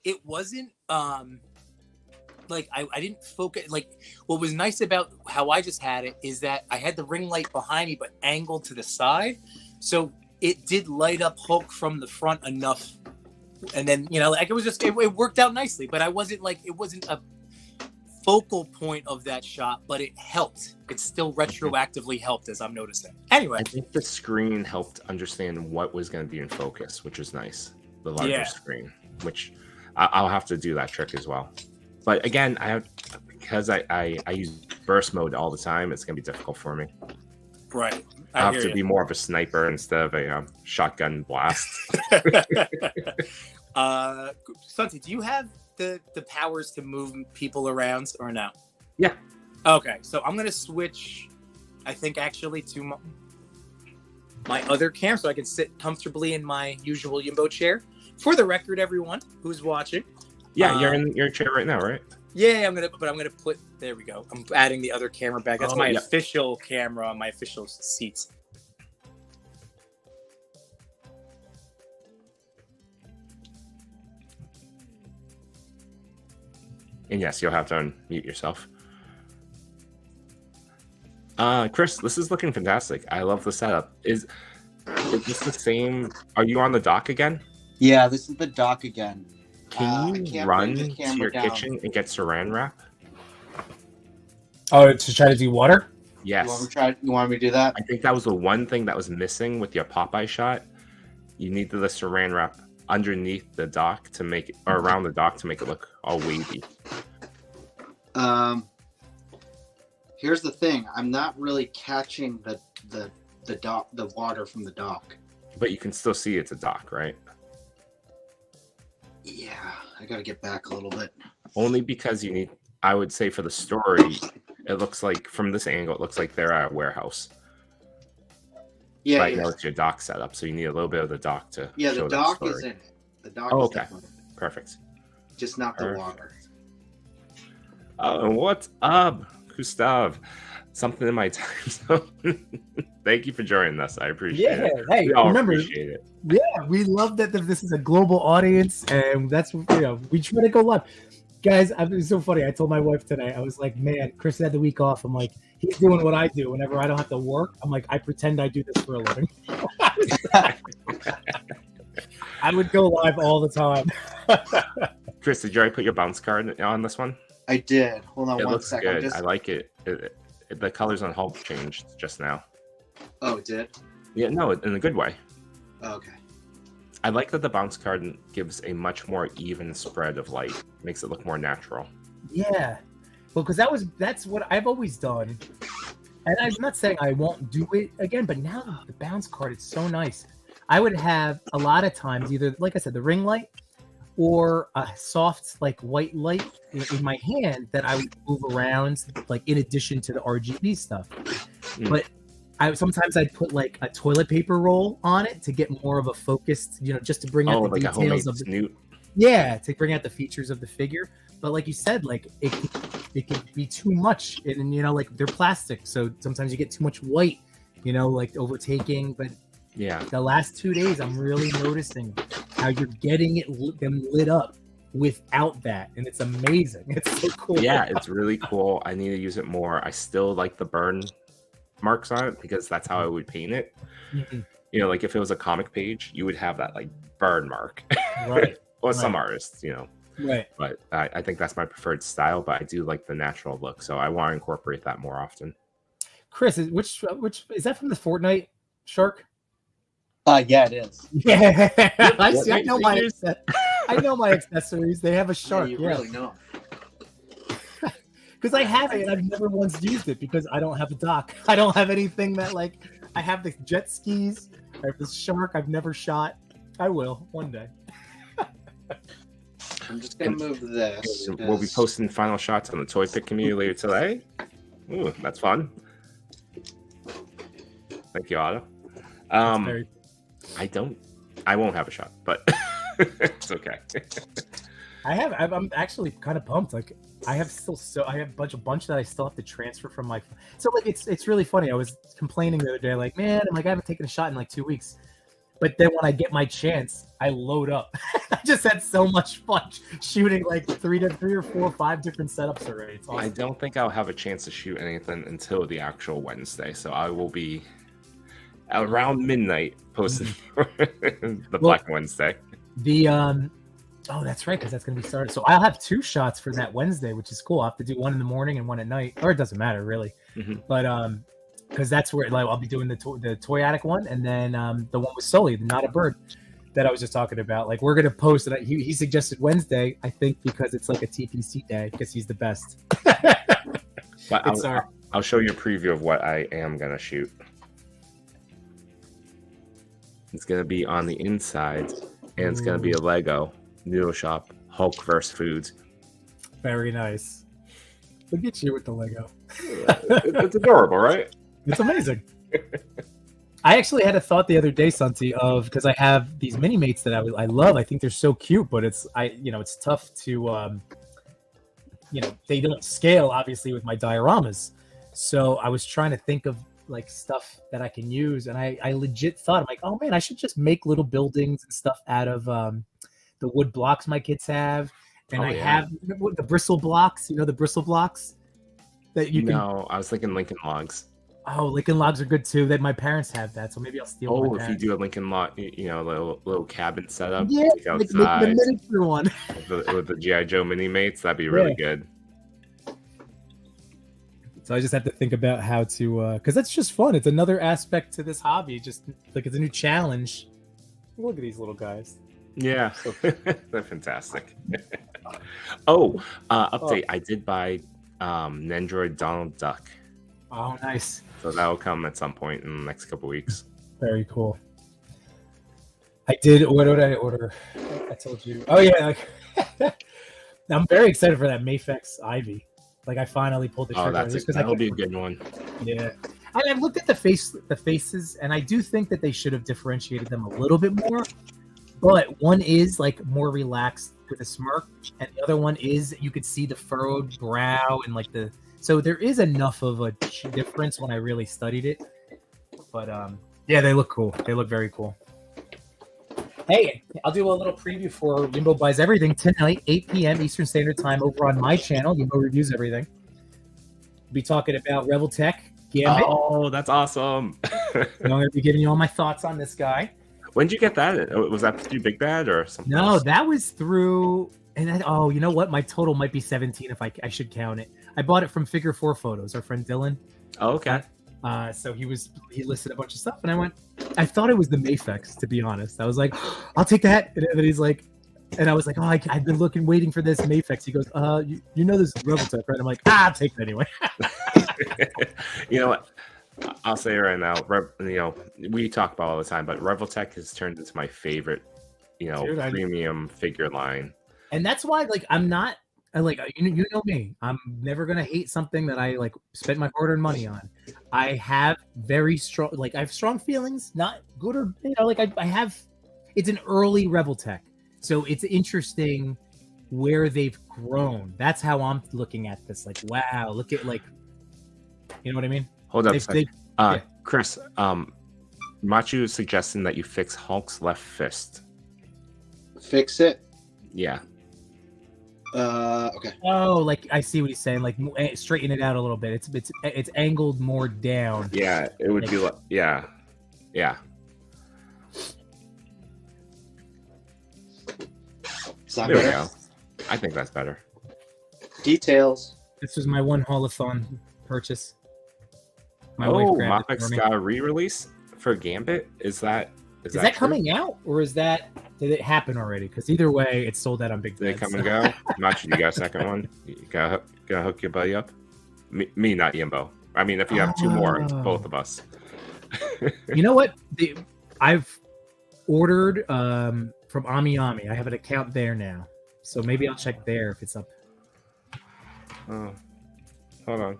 Speaker 3: It wasn't like I didn't focus. Like, what was nice about how I just had it is that I had the ring light behind me but angled to the side, so it did light up Hulk from the front enough. And then like it was just it worked out nicely. But it wasn't a focal point of that shot, but it helped. It still retroactively helped, as I'm noticing. Anyway,
Speaker 2: I think the screen helped understand what was going to be in focus, which is nice. The larger screen, which I'll have to do that trick as well. But again, because I use burst mode all the time, it's going to be difficult for me.
Speaker 3: Right.
Speaker 2: I have to be more of a sniper instead of a shotgun blast.
Speaker 3: Santi, do you have the powers to move people around or no?
Speaker 2: Yeah.
Speaker 3: Okay, so I'm gonna switch. I think actually to my other cam, so I can sit comfortably in my usual Yimbo chair. For the record, everyone who's watching.
Speaker 2: Yeah, you're in your chair right now, right?
Speaker 3: Yeah, I'm gonna put. There we go. I'm adding the other camera back. That's my official camera on my official seats.
Speaker 2: And yes, you'll have to unmute yourself. Chris, this is looking fantastic. I love the setup. Is this the same? Are you on the dock again?
Speaker 4: Yeah, this is the dock again.
Speaker 2: Can you run to your kitchen and get saran wrap?
Speaker 5: Oh, to try to do water?
Speaker 2: Yes.
Speaker 4: You want me to do that?
Speaker 2: I think that was the one thing that was missing with your Popeye shot. You needed the saran wrap underneath the dock to make it, or around the dock to make it look all wavy.
Speaker 4: Here's the thing. I'm not really catching the water from the dock.
Speaker 2: But you can still see it's a dock, right?
Speaker 4: Yeah, I gotta get back a little bit.
Speaker 2: Only because you need, I would say for the story, it looks like from this angle, it looks like they're at a warehouse.
Speaker 4: Yeah,
Speaker 2: right now it's your dock setup, so you need a little bit of the dock to
Speaker 4: show
Speaker 2: the
Speaker 4: dock
Speaker 2: story.
Speaker 4: is in it. The dock
Speaker 2: is
Speaker 4: okay.
Speaker 2: Perfect.
Speaker 4: Just not the water.
Speaker 2: What's up, Gustav? Something in my time zone. Thank you for joining us. I appreciate it.
Speaker 5: Hey,
Speaker 2: we all
Speaker 5: remember,
Speaker 2: appreciate it.
Speaker 5: Yeah, we love that this is a global audience, and that's we try to go live. Guys, it was so funny. I told my wife today, I was like, man, Chris had the week off. I'm like, he's doing what I do whenever I don't have to work. I'm like, I pretend I do this for a living. I would go live all the time.
Speaker 2: Chris, did you already put your bounce card on this one?
Speaker 4: I did. Hold on
Speaker 2: it
Speaker 4: one
Speaker 2: looks
Speaker 4: second.
Speaker 2: Good. I like it. The colors on Hulk changed just now.
Speaker 4: Oh, it did?
Speaker 2: Yeah, no, in a good way.
Speaker 4: Okay.
Speaker 2: I like that the bounce card gives a much more even spread of light. Makes it look more natural.
Speaker 5: Yeah. Well, because that's what I've always done. And I'm not saying I won't do it again, but now the bounce card, it's so nice. I would have a lot of times either, like I said, the ring light or a soft, like white light in my hand that I would move around, like in addition to the RGB stuff. But sometimes I'd put like a toilet paper roll on it to get more of a focused, just to bring out the
Speaker 2: like
Speaker 5: details of
Speaker 2: snoot.
Speaker 5: Yeah, to bring out the features of the figure. But like you said, like it can be too much, and like they're plastic, so sometimes you get too much white, like overtaking. But
Speaker 2: yeah,
Speaker 5: the last 2 days, I'm really noticing how you're getting them lit up without that, and it's amazing. It's so cool.
Speaker 2: Yeah, it's really cool. I need to use it more. I still like the burn marks on it because that's how I would paint it.
Speaker 5: Mm-hmm.
Speaker 2: Like if it was a comic page, you would have that like burn mark.
Speaker 5: Right.
Speaker 2: Well, some artists,
Speaker 5: Right.
Speaker 2: But I think that's my preferred style. But I do like the natural look, so I want to incorporate that more often.
Speaker 5: Chris, which is that from the Fortnite shark?
Speaker 1: Yeah, it is.
Speaker 5: Yeah, I know my accessories. They have a shark.
Speaker 1: You really know.
Speaker 5: Because I have it, and I've never once used it because I don't have a dock. I don't have anything that I have the jet skis. I have this shark I've never shot. I will one day.
Speaker 1: I'm just gonna move this.
Speaker 2: We'll be posting final shots on the Toy Pick community later today. Ooh, that's fun. Thank you, Otto. I won't have a shot, but it's okay.
Speaker 5: I'm actually kind of pumped. Like I have a bunch that I still have to transfer from my. So like it's really funny. I was complaining the other day, like, man, I haven't taken a shot in like 2 weeks. But then when I get my chance, I load up. I just had so much fun shooting like three or four or five different setups already. It's awesome.
Speaker 2: I don't think I'll have a chance to shoot anything until the actual Wednesday. So I will be around midnight posting the Black Wednesday.
Speaker 5: Oh, that's right, because that's going to be started. So I'll have 2 shots for that Wednesday, which is cool. I'll have to do one in the morning and one at night, or it doesn't matter really. But because that's where I'll be doing the Toy Attic one, and then the one with Sully, the Not a Bird, that I was just talking about. Like we're gonna post it. He suggested Wednesday, I think, because it's like a TPC day, because he's the best.
Speaker 2: But I'll show you a preview of what I am gonna shoot. It's gonna be on the inside, and it's gonna be a Lego Noodle Shop Hulk vs. Foods.
Speaker 5: Very nice. Look at you with the Lego.
Speaker 2: It's adorable, right?
Speaker 5: It's amazing. I actually had a thought the other day, Santi, because I have these mini mates that I love. I think they're so cute, but it's tough to they don't scale obviously with my dioramas. So I was trying to think of like stuff that I can use, and I legit thought, I'm like, oh man, I should just make little buildings and stuff out of the wood blocks my kids have, and have the bristle blocks. The bristle blocks that you can.
Speaker 2: No, I was thinking Lincoln Logs.
Speaker 5: Oh, Lincoln Logs are good too. That my parents have that, so maybe I'll steal.
Speaker 2: Oh, if you do a Lincoln Log, little cabin setup,
Speaker 5: make the miniature one
Speaker 2: with the GI Joe mini mates, that'd be really good.
Speaker 5: So I just have to think about how to, because that's just fun. It's another aspect to this hobby. Just like it's a new challenge. Look at these little guys.
Speaker 2: Yeah, they're fantastic. Update. I did buy Nendroid Donald Duck.
Speaker 5: Oh, nice.
Speaker 2: So that'll come at some point in the next couple weeks.
Speaker 5: Very cool. I did. What did I order? I told you. Oh yeah. I'm very excited for that Mafex Ivy. Like I finally pulled the trigger.
Speaker 2: That'll be a good one.
Speaker 5: Yeah. And I've looked at the faces, and I do think that they should have differentiated them a little bit more. But one is like more relaxed with a smirk, and the other one is you could see the furrowed brow and like the. So there is enough of a difference when I really studied it. But yeah, they look cool. They look very cool. Hey, I'll do a little preview for Yimbo Buys Everything tonight, 8 p.m. Eastern Standard Time over on my channel. Yimbo Reviews Everything. We'll be talking about Rebel Tech, Gambit.
Speaker 2: Oh, that's awesome.
Speaker 5: I'm going to be giving you all my thoughts on this guy.
Speaker 2: When did you get that? Was that through Big Bad or something?
Speaker 5: No,
Speaker 2: else?
Speaker 5: That was through... And then, you know what? My total might be 17 if I should count it. I bought it from Figure 4 Photos, our friend Dylan.
Speaker 2: Oh, okay.
Speaker 5: So he listed a bunch of stuff, and I thought it was the Mafex, to be honest. I was like, I'll take that. And then he's like, and I was like, oh, I've been waiting for this Mafex. He goes, you know this is Revoltech, right? I'm like, I'll take it anyway.
Speaker 2: You know what? I'll say right now, we talk about all the time, but Revoltech has turned into my favorite, Dude, premium figure line.
Speaker 5: And that's why, like, I'm not, you know me. I'm never gonna hate something that I spent my hard-earned money on. I have very strong, I have strong feelings, not good or I have. It's an early Revoltech, so it's interesting where they've grown. That's how I'm looking at this. Like, wow, look at you know what I mean?
Speaker 2: Hold up a second. Yeah. Chris, Machu is suggesting that you fix Hulk's left fist.
Speaker 4: Fix it?
Speaker 2: Yeah.
Speaker 4: Okay.
Speaker 5: Oh, I see what he's saying. Straighten it out a little bit. It's angled more down.
Speaker 2: Yeah, it would be yeah.
Speaker 4: Is that
Speaker 2: there
Speaker 4: better?
Speaker 2: we go. I think that's better.
Speaker 4: Details.
Speaker 5: This was my one holathon purchase. My wife grabbed it for me.
Speaker 2: Got a re-release for Gambit. Is that
Speaker 5: coming out, or did it happen already? Because either way, it's sold out on Big
Speaker 2: They come and go. Machi, you got a second one? You gotta hook your buddy up. Me, not Yimbo. I mean, if you have two more, it's both of us.
Speaker 5: You know what? I've ordered from Ami. I have an account there now, so maybe I'll check there if it's up.
Speaker 2: Oh, hold on.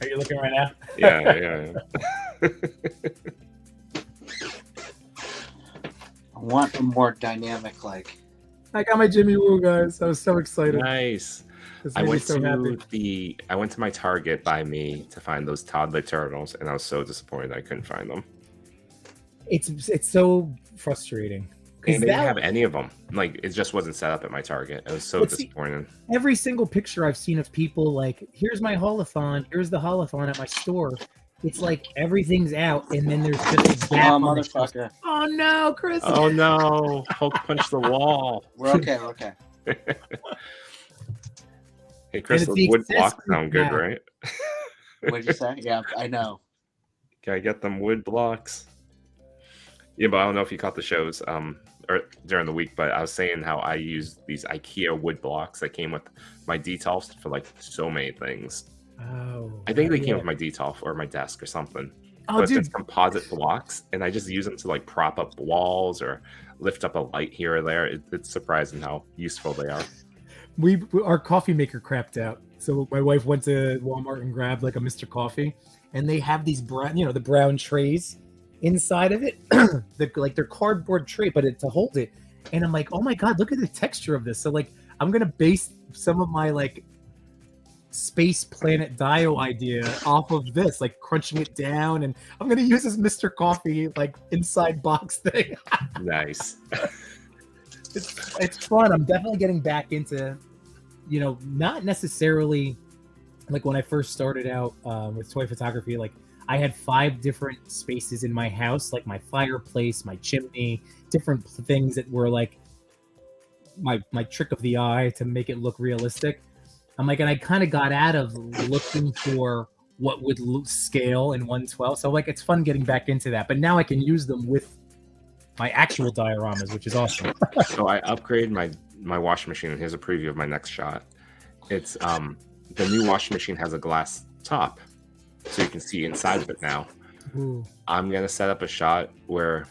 Speaker 5: Are you looking right now?
Speaker 2: Yeah.
Speaker 4: I want a more dynamic,
Speaker 5: I got my Jimmy Woo, guys. I was so excited.
Speaker 2: Nice. I went to my Target by me to find those toddler turtles, and I was so disappointed I couldn't find them.
Speaker 5: It's so frustrating.
Speaker 2: And they didn't have any of them. It just wasn't set up at my Target. It was so disappointing.
Speaker 5: Every single picture I've seen of people here's my holathon, here's the holathon at my store. It's everything's out, and then there's just a gap.
Speaker 4: Oh, motherfucker.
Speaker 5: Oh, no, Chris.
Speaker 2: Oh, no. Hulk punched the wall.
Speaker 4: We're okay.
Speaker 2: Hey, Chris, those wood blocks sound good, right?
Speaker 4: What did you say? Yeah, I know.
Speaker 2: Gotta get them wood blocks. Yeah, but I don't know if you caught the shows or during the week, but I was saying how I use these IKEA wood blocks that came with my detolfs for so many things.
Speaker 5: Oh,
Speaker 2: I think they came with my detolf or my desk or something.
Speaker 5: Oh,
Speaker 2: but it's composite blocks, and I just use them to prop up walls or lift up a light here or there. It's surprising how useful they are.
Speaker 5: Our coffee maker crapped out, so my wife went to Walmart and grabbed a Mr. Coffee, and they have these brown, the brown trays inside of it, they're cardboard tray, but to hold it. And I'm like, oh my god, look at the texture of this. So I'm gonna base some of my space planet dio idea off of this, crunching it down, and I'm gonna use this Mr. Coffee inside box thing.
Speaker 2: Nice.
Speaker 5: It's fun. I'm definitely getting back into, not necessarily when I first started out with toy photography. I had 5 different spaces in my house, my fireplace, my chimney, different things that were my trick of the eye to make it look realistic. And I kind of got out of looking for what would scale in 1/12. So it's fun getting back into that. But now I can use them with my actual dioramas, which is awesome.
Speaker 2: So I upgraded my washing machine. Here's a preview of my next shot. It's the new washing machine has a glass top, so you can see inside of it now.
Speaker 5: Ooh.
Speaker 2: I'm gonna set up a shot where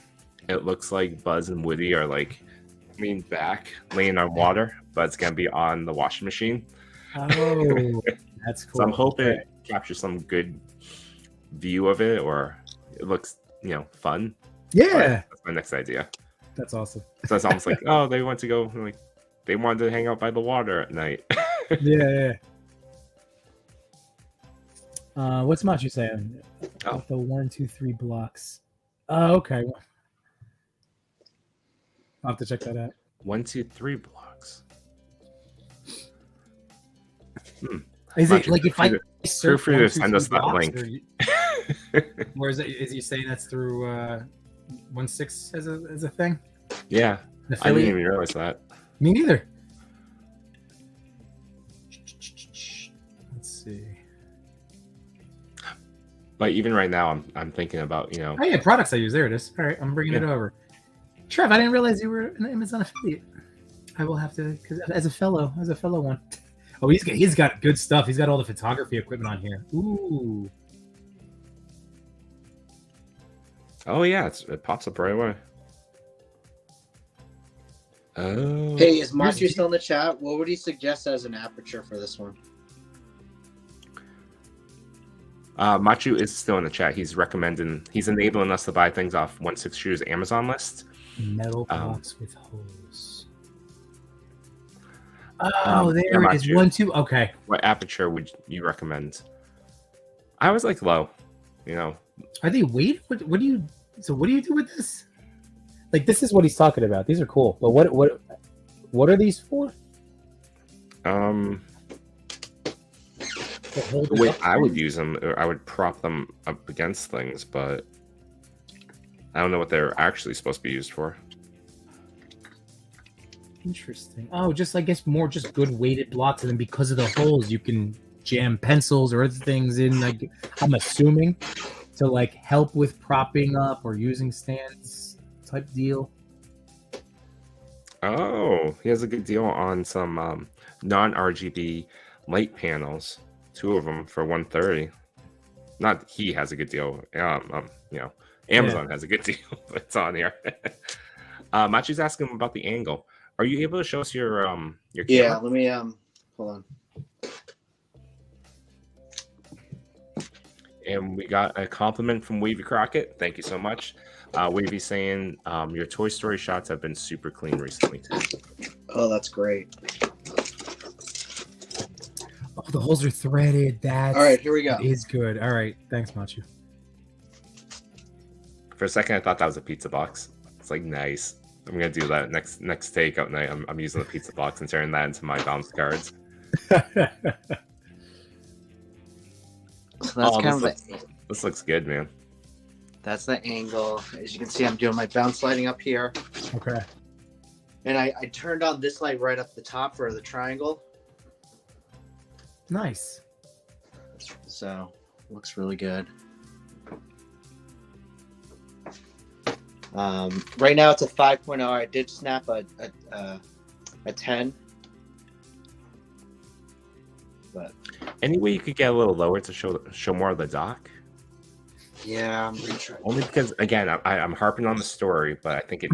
Speaker 2: it looks like Buzz and Woody are leaned back, laying on water, but it's gonna be on the washing machine.
Speaker 5: Oh, that's cool.
Speaker 2: So I'm hoping it captures some good view of it, or it looks, fun.
Speaker 5: Yeah,
Speaker 2: that's my next idea.
Speaker 5: That's awesome.
Speaker 2: So it's almost they want to go, they wanted to hang out by the water at night.
Speaker 5: Yeah. What's Machu saying?
Speaker 2: Oh.
Speaker 5: The 1, 2, 3 blocks. Oh, okay. I'll have to check that out.
Speaker 2: 1, 2, 3 blocks.
Speaker 5: Is it if I
Speaker 2: feel free to send us that link?
Speaker 5: Or is it? Is he saying that's through 1/6 as a thing?
Speaker 2: Yeah, I didn't even realize that.
Speaker 5: Me neither. Let's see.
Speaker 2: But even right now, I'm thinking about, you know.
Speaker 5: Oh yeah, products I use. There it is. All right, I'm bringing it over. Trev, I didn't realize you were an Amazon affiliate. I will have to, because as a fellow one. Oh, he's got good stuff. He's got all the photography equipment on here. Ooh.
Speaker 2: Oh yeah, it pops up right away. Oh.
Speaker 1: Hey, is Machu still in the chat? What would he suggest as an aperture for this one?
Speaker 2: Machu is still in the chat. He's enabling us to buy things off 1/6 Shooter's Amazon list.
Speaker 5: Metal box with holes. Oh, there it is. Machu. 1, 2. Okay.
Speaker 2: What aperture would you recommend? I was like low. You know.
Speaker 5: Are they weight? What do you do with this? Like, this is what he's talking about. These are cool. But what are these for?
Speaker 2: The way I would use them, I would prop them up against things, but I don't know what they're actually supposed to be used for.
Speaker 5: Interesting. Oh, just I guess more just good weighted blocks, and then because of the holes, you can jam pencils or other things in. Like, I'm assuming to like help with propping up or using stands type deal.
Speaker 2: Oh, he has a good deal on some non-RGB light panels. 2 of them for $130. Not he has a good deal. You know, Amazon has a good deal. But it's on here. Machi's asking about the angle. Are you able to show us your camera?
Speaker 1: Yeah, let me hold on.
Speaker 2: And we got a compliment from Wavy Crockett. Thank you so much. Wavy saying your Toy Story shots have been super clean recently too.
Speaker 1: Oh, that's great.
Speaker 5: Oh, the holes are threaded. All
Speaker 1: right, here we go.
Speaker 5: That is good. All right, thanks, Machu.
Speaker 2: For a second, I thought that was a pizza box. It's like, nice. I'm gonna do that next takeout night. I'm using the pizza box and turning that into my bounce cards.
Speaker 1: So that's
Speaker 2: this looks good, man.
Speaker 1: That's the angle. As you can see, I'm doing my bounce lighting up here.
Speaker 5: Okay.
Speaker 1: And I turned on this light right up the top for the triangle.
Speaker 5: Nice.
Speaker 1: So, looks really good. Right now it's a 5.0. I did snap a 10. But
Speaker 2: any way you could get a little lower to show more of the dock?
Speaker 1: Yeah, I'm really trying.
Speaker 2: Only because, again, I'm harping on the story, but I think it.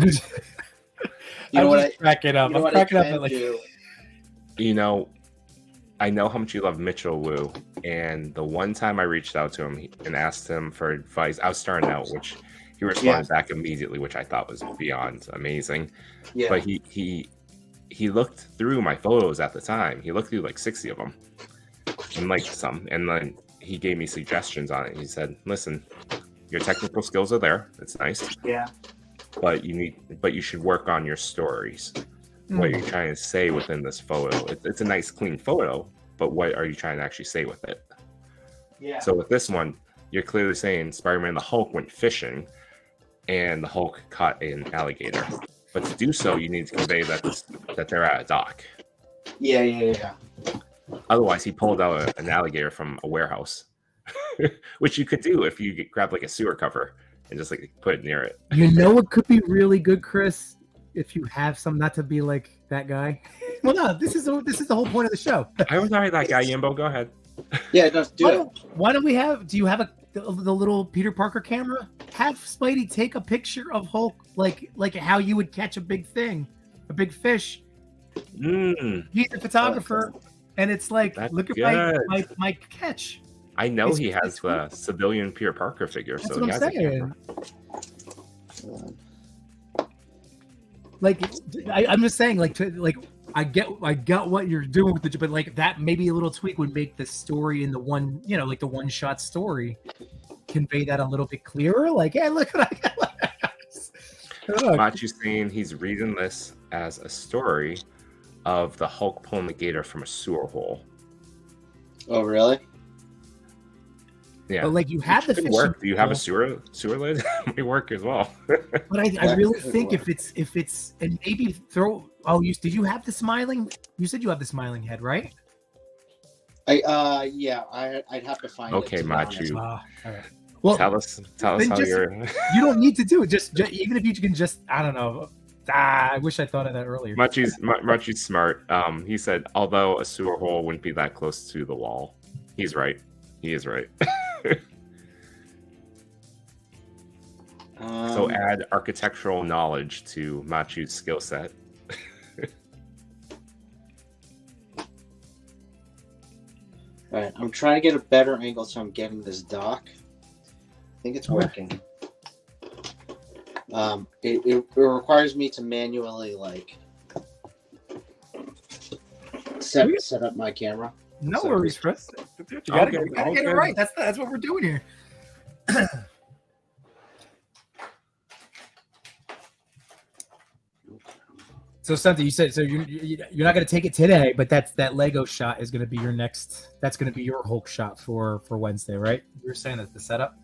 Speaker 5: You know what? Cracking up. I'm cracking up. Like,
Speaker 2: you know, I know how much you love Mitchell Wu, and the one time I reached out to him and asked him for advice, I was starting out, which he responded back immediately, which I thought was beyond amazing. Yeah. But he looked through my photos at the time. He looked through like 60 of them and liked some, and then he gave me suggestions on it. He said, "Listen, your technical skills are there. It's nice.
Speaker 1: Yeah.
Speaker 2: But you should work on your stories. What you're trying to say within this photo. It's a nice, clean photo, but what are you trying to actually say with it?"
Speaker 1: Yeah.
Speaker 2: So with this one, you're clearly saying Spider-Man and the Hulk went fishing, and the Hulk caught an alligator. But to do so, you need to convey that they're at a dock.
Speaker 1: Yeah.
Speaker 2: Otherwise, he pulled out an alligator from a warehouse, which you could do if you grab like a sewer cover and just like put it near it.
Speaker 5: You know what could be really good, Chris? If you have some, not to be like that guy. Well, no, this is the whole point of the show.
Speaker 2: I was already that guy, Yimbo. Go ahead.
Speaker 1: Yeah, just do it.
Speaker 5: Why don't we have? Do you have the little Peter Parker camera? Have Spidey take a picture of Hulk, like how you would catch a big thing, a big fish. He's a photographer, and it's like, look at my catch.
Speaker 2: I know he has the civilian Peter Parker figure,
Speaker 5: That's
Speaker 2: so
Speaker 5: what
Speaker 2: he
Speaker 5: I'm
Speaker 2: has
Speaker 5: saying.
Speaker 2: a camera.
Speaker 5: Like, I'm just saying, I got what you're doing with it, but like that maybe a little tweak would make the story in the one, like the one shot story, convey that a little bit clearer. Like, hey, look what I got.
Speaker 2: Machu's saying he's reading this as a story of the Hulk pulling the gator from a sewer hole.
Speaker 1: Oh, really?
Speaker 2: Yeah.
Speaker 5: But like you have the
Speaker 2: fishing work. Do you have a sewer lid? It may work as well.
Speaker 5: But I really think if it's and maybe throw. Oh, did you have the smiling? You said you have the smiling head, right?
Speaker 4: I'd have to find
Speaker 2: Okay,
Speaker 4: it. To be honest.
Speaker 2: Machu.
Speaker 5: All right. Well,
Speaker 2: Tell us how you're.
Speaker 5: You don't need to do it. Just even if you can just, I don't know. I wish I thought of that earlier.
Speaker 2: Machu's smart. He said, although a sewer hole wouldn't be that close to the wall. He's right. He is right. So add architectural knowledge to Machu's skill set.
Speaker 4: All right, I'm trying to get a better angle, so I'm getting this dock. I think it's working. It requires me to manually set up my camera.
Speaker 5: No worries, Chris. You gotta get it right. That's what we're doing here. So something you said. So you're not going to take it today, but that Lego shot is going to be your next. That's going to be your Hulk shot for Wednesday, right? You were saying that's the setup.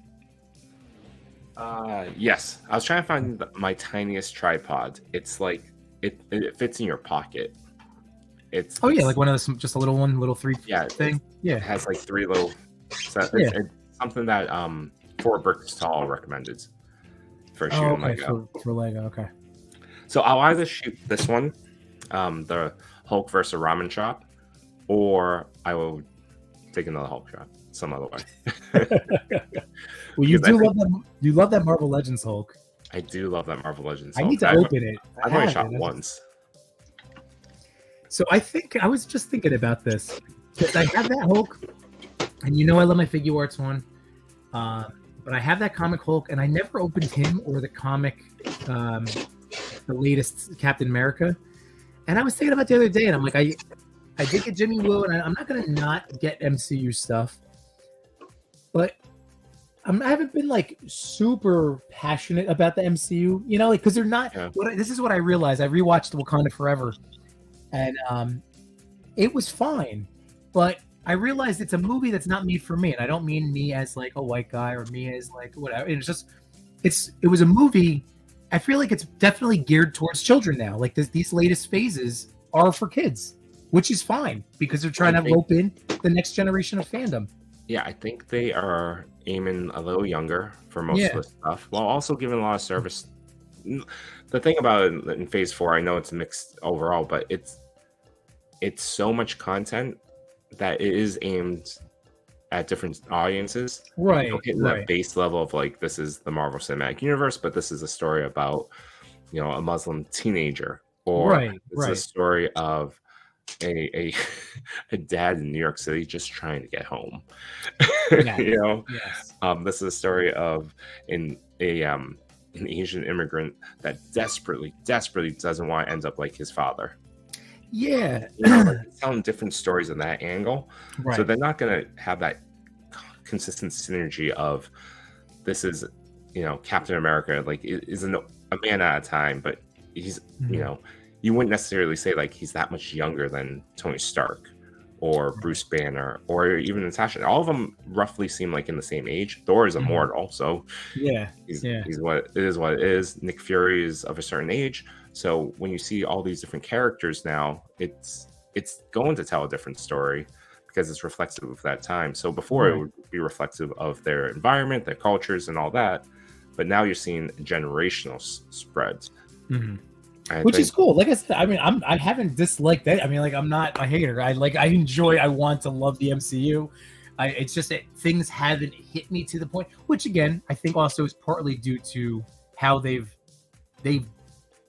Speaker 2: Yes, I was trying to find my tiniest tripod. It's like it fits in your pocket. It's
Speaker 5: like one of those, just a little one, little 3 thing. Yeah,
Speaker 2: it has like 3 little. So it's something that Fort Burkestall recommended for shooting Lego.
Speaker 5: For Lego, okay.
Speaker 2: So I'll either shoot this one, the Hulk versus Ramen shot, or I will take another Hulk shot some other way.
Speaker 5: Well, you love that Marvel Legends Hulk.
Speaker 2: I do love that Marvel Legends Hulk.
Speaker 5: I need to open it.
Speaker 2: I've only shot once.
Speaker 5: So I was just thinking about this. Because I have that Hulk, and I love my figure arts one. But I have that comic Hulk, and I never opened him or the comic, the latest Captain America. And I was thinking about the other day, and I'm like, I did get Jimmy Woo, and I'm not going to not get MCU stuff. But I haven't been super passionate about the MCU, because they're not. Yeah. This is what I realized. I rewatched Wakanda Forever, and it was fine, but I realized it's a movie that's not made for me, and I don't mean me as a white guy or me as whatever. It's just, it was a movie. I feel like it's definitely geared towards children now. These latest phases are for kids, which is fine because they're trying to rope in the next generation of fandom.
Speaker 2: Yeah, I think they are aiming a little younger for most of the stuff, while also giving a lot of service. The thing about it in Phase 4, I know it's mixed overall, but it's so much content that it is aimed at different audiences.
Speaker 5: Right.
Speaker 2: You don't hit that base level of this is the Marvel Cinematic Universe, but this is a story about, a Muslim teenager, or it's a story of a dad in New York City just trying to get home.
Speaker 5: Yes.
Speaker 2: This is a story of an Asian immigrant that desperately doesn't want to end up like his father.
Speaker 5: Yeah.
Speaker 2: Telling different stories in that angle. Right. So they're not going to have that consistent synergy of this is, Captain America, is a man at a time, but he's, you wouldn't necessarily say he's that much younger than Tony Stark or Bruce Banner or even Natasha. All of them roughly seem in the same age. Thor is immortal, so he's what it is. Nick Fury is of a certain age. So when you see all these different characters now, it's going to tell a different story because it's reflective of that time. So before it would be reflective of their environment, their cultures, and all that. But now you're seeing generational spreads.
Speaker 5: Mm-hmm. Which is cool. Like I said, I haven't disliked that. I'm not a hater. I want to love the MCU. It's just that things haven't hit me to the point, which again, I think also is partly due to how they've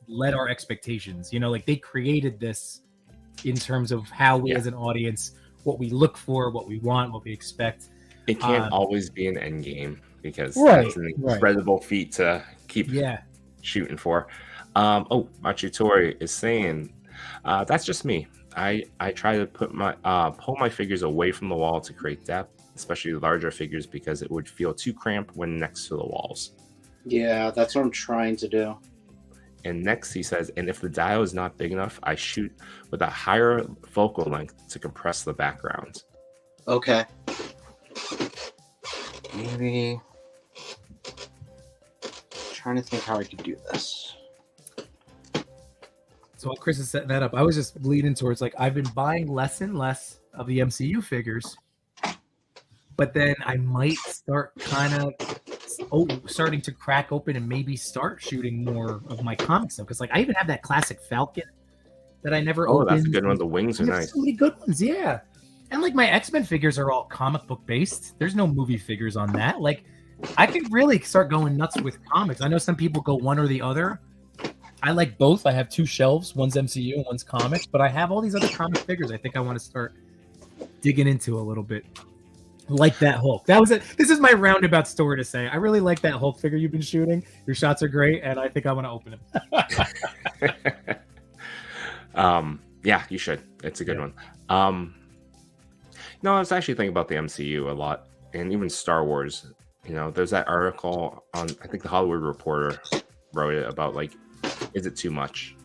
Speaker 5: led our expectations. They created this in terms of how we as an audience, what we look for, what we want, what we expect.
Speaker 2: It can't always be an end game because that's an incredible feat to keep shooting for. Machitori is saying, that's just me. I try to put pull my figures away from the wall to create depth, especially larger figures, because it would feel too cramped when next to the walls.
Speaker 4: Yeah, that's what I'm trying to do.
Speaker 2: And next he says, and if the dial is not big enough, I shoot with a higher focal length to compress the background.
Speaker 4: Okay. Maybe trying to think how I could do this.
Speaker 5: So while Chris is setting that up, I was just leading towards like I've been buying less and less of the MCU figures, but then I might start kind of starting to crack open and maybe start shooting more of my comic stuff, because like I even have that classic Falcon that I never opened.
Speaker 2: That's a good one. The wings are nice.
Speaker 5: So many good ones, yeah. And like my X-Men figures are all comic book based. There's no movie figures on that. Like I could really start going nuts with comics. I know some people go one or the other. I like both. I have two shelves. One's MCU and one's comics, but I have all these other comic figures I think I want to start digging into a little bit. Like that Hulk. This is my roundabout story to say. I really like that Hulk figure you've been shooting. Your shots are great, and I think I want to open
Speaker 2: him. Yeah, you should. It's a good one. No, I was actually thinking about the MCU a lot, and even Star Wars. You know, there's that article on, I think the Hollywood Reporter wrote it about, like, is it too much?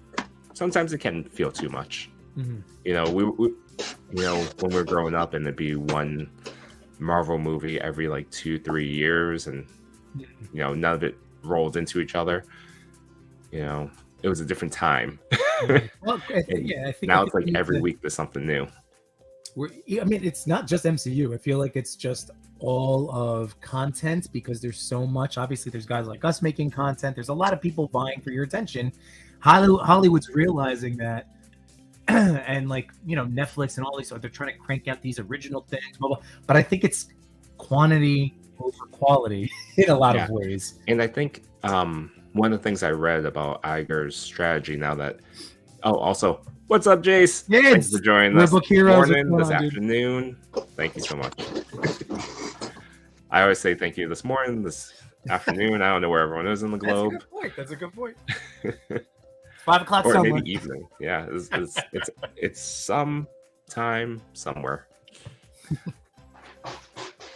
Speaker 2: Sometimes it can feel too much.
Speaker 5: Mm-hmm.
Speaker 2: You know, we when we were growing up, and it'd be one Marvel movie every like 2-3 years, and you know, none of it rolled into each other. You know, it was a different time.
Speaker 5: Well, I think
Speaker 2: now it's like every week there's something new.
Speaker 5: I mean, it's not just MCU. I feel like it's just all of content, because there's so much. Obviously, there's guys like us making content. There's a lot of people vying for your attention. Hollywood's realizing that, and like, you know, Netflix and all these, they're trying to crank out these original things. Blah, blah. But I think it's quantity over quality in a lot of ways.
Speaker 2: And I think one of the things I read about Iger's strategy now that, also, what's up, Jace?
Speaker 5: Yeah,
Speaker 2: thanks for joining us this morning, this afternoon. Thank you so much. I always say thank you this morning, this afternoon. I don't know where everyone is in the globe.
Speaker 5: That's a good point. 5 o'clock
Speaker 2: or
Speaker 5: somewhere.
Speaker 2: Maybe evening. Yeah, it's some time somewhere.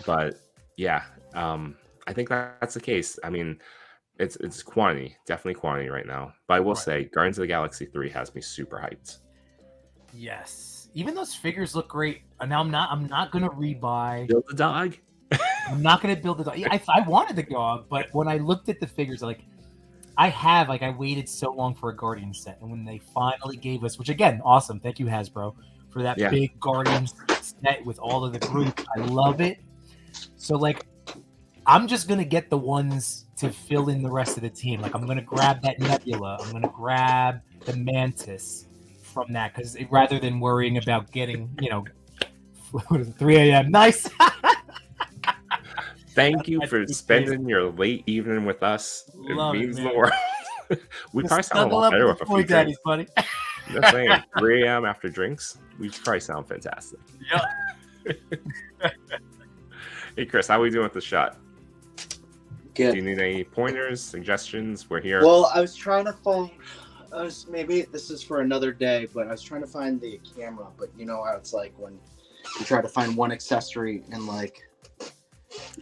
Speaker 2: But yeah, I think that's the case. I mean, it's quantity, definitely quantity right now. But I will say, Guardians of the Galaxy 3 has me super hyped.
Speaker 5: Yes, even those figures look great. And now I'm not gonna rebuy.
Speaker 2: Build the dog.
Speaker 5: I'm not gonna build the dog. I wanted the dog, but when I looked at the figures, like I waited so long for a Guardian set, and when they finally gave us, which again, awesome. Thank you, Hasbro, for that big Guardians set with all of the group. I love it. So like, I'm just gonna get the ones to fill in the rest of the team. Like I'm gonna grab that Nebula. I'm gonna grab the Mantis from that, because rather than worrying about getting, you know, what is it, 3 a.m. Nice.
Speaker 2: Thank you for spending your late evening with us. It means the world. We probably sound a lot better with a few
Speaker 5: Daddies, buddy.
Speaker 2: Just saying, 3 a.m. after drinks, we probably sound fantastic.
Speaker 5: Yeah.
Speaker 2: Hey, Chris, how are we doing with the shot?
Speaker 6: Good.
Speaker 2: Do you need any pointers, suggestions? We're here.
Speaker 6: Well, I was trying to find. Maybe this is for another day, but I was trying to find the camera. But you know how it's like when you try to find one accessory and like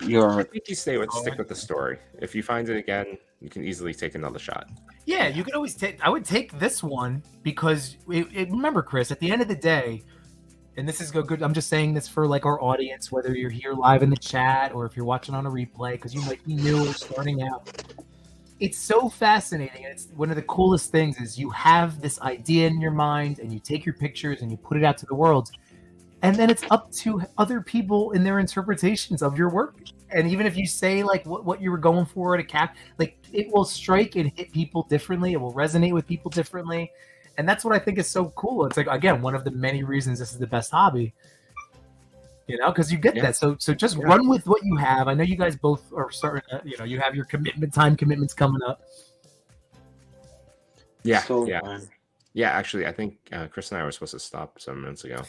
Speaker 2: I think you stick with the story. If you find it again, you can easily take another shot.
Speaker 5: Yeah, you can always take. I would take this one because remember, Chris, at the end of the day, and this is good. I'm just saying this for like our audience, whether you're here live in the chat or if you're watching on a replay, because you might be new or starting out. It's so fascinating. And it's one of the coolest things is you have this idea in your mind and you take your pictures and you put it out to the world. And then it's up to other people in their interpretations of your work. And even if you say like what you were going for at a cap, like it will strike and hit people differently. It will resonate with people differently. And that's what I think is so cool. It's like, again, one of the many reasons this is the best hobby, you know, because you get that. So just run with what you have. I know you guys both are starting to, you know, you have your time commitments coming up.
Speaker 2: Yeah.
Speaker 6: So
Speaker 2: Yeah, actually, I think Chris and I were supposed to stop some minutes ago.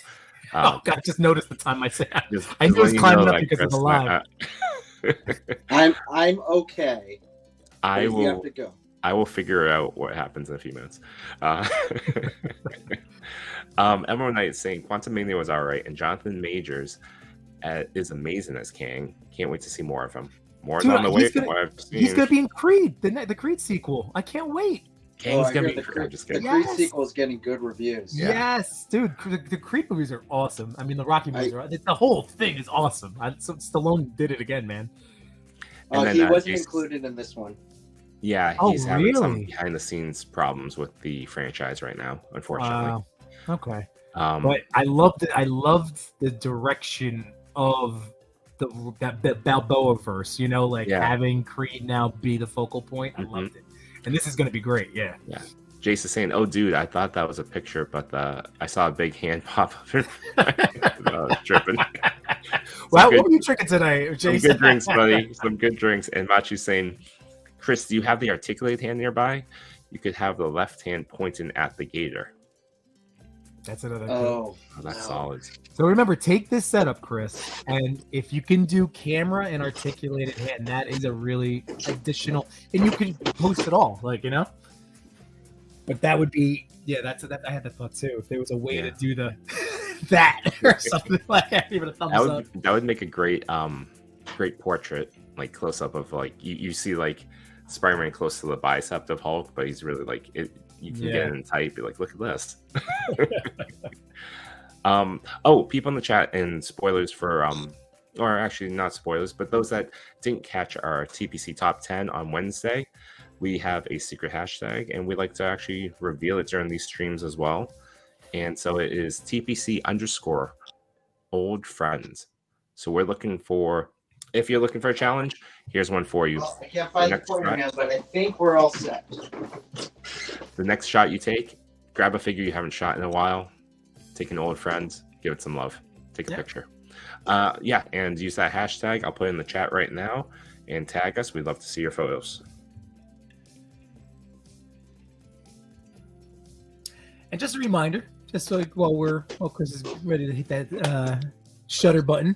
Speaker 5: Oh God! Just noticed the time I said.
Speaker 2: I
Speaker 5: knew it was climbing up because of the live.
Speaker 6: I'm okay.
Speaker 2: You
Speaker 6: have to go.
Speaker 2: I will figure out what happens in a few minutes. Emerald Knight is saying Quantum Mania was all right, and Jonathan Majors is amazing as Kang. Can't wait to see more of him. More on the way from what I've seen.
Speaker 5: He's gonna be in Creed, the Creed sequel. I can't wait.
Speaker 2: Kang's gonna be
Speaker 6: the Creed sequel is getting good reviews.
Speaker 2: Yeah.
Speaker 5: Yes, dude. The Creed movies are awesome. I mean, the Rocky movies are. The whole thing is awesome. Stallone did it again, man.
Speaker 6: He wasn't included in this one.
Speaker 2: Yeah,
Speaker 5: Oh,
Speaker 2: he's having some
Speaker 5: really?
Speaker 2: behind the scenes problems with the franchise right now, unfortunately.
Speaker 5: Wow. Okay.
Speaker 2: Um,
Speaker 5: But I loved it. I loved the direction of that Balboa verse. You know, like
Speaker 2: Yeah.
Speaker 5: having Creed now be the focal point. I loved it, and this is going to be great. Yeah.
Speaker 2: Yeah. Jace is saying, "Oh, dude, I thought that was a picture, but I saw a big hand pop up." I was tripping.
Speaker 5: Well, what were you drinking today,
Speaker 2: Some
Speaker 5: Jason?
Speaker 2: good drinks, buddy. Some good drinks. And Machu's saying, "Chris, do you have the articulated hand nearby? You could have the left hand pointing at the gator."
Speaker 5: That's another.
Speaker 6: Oh,
Speaker 2: That's solid.
Speaker 5: So remember, take this setup, Chris, and if you can do camera and articulated hand, that is a really additional, and you can post it all, like, you know. But that would be, yeah, that I had that thought too. If there was a way to do the that or something like that, even a thumbs up.
Speaker 2: That would make a great portrait, like close up of like you see like Spider-Man close to the bicep of Hulk, but he's really like it. You can get in tight, be like, look at this. People in the chat and spoilers for or actually not spoilers, but those that didn't catch our TPC top 10 on Wednesday, we have a secret hashtag and we like to actually reveal it during these streams as well. And so it is TPC _ old friends. So we're looking for, if you're looking for a challenge, here's one for you.
Speaker 6: I can't find the pointer now, but I think we're all set.
Speaker 2: The next shot you take, grab a figure you haven't shot in a while, take an old friend, give it some love, take a picture. And use that hashtag. I'll put it in the chat right now and tag us. We'd love to see your photos.
Speaker 5: And just a reminder, just like while Chris is ready to hit that shutter button,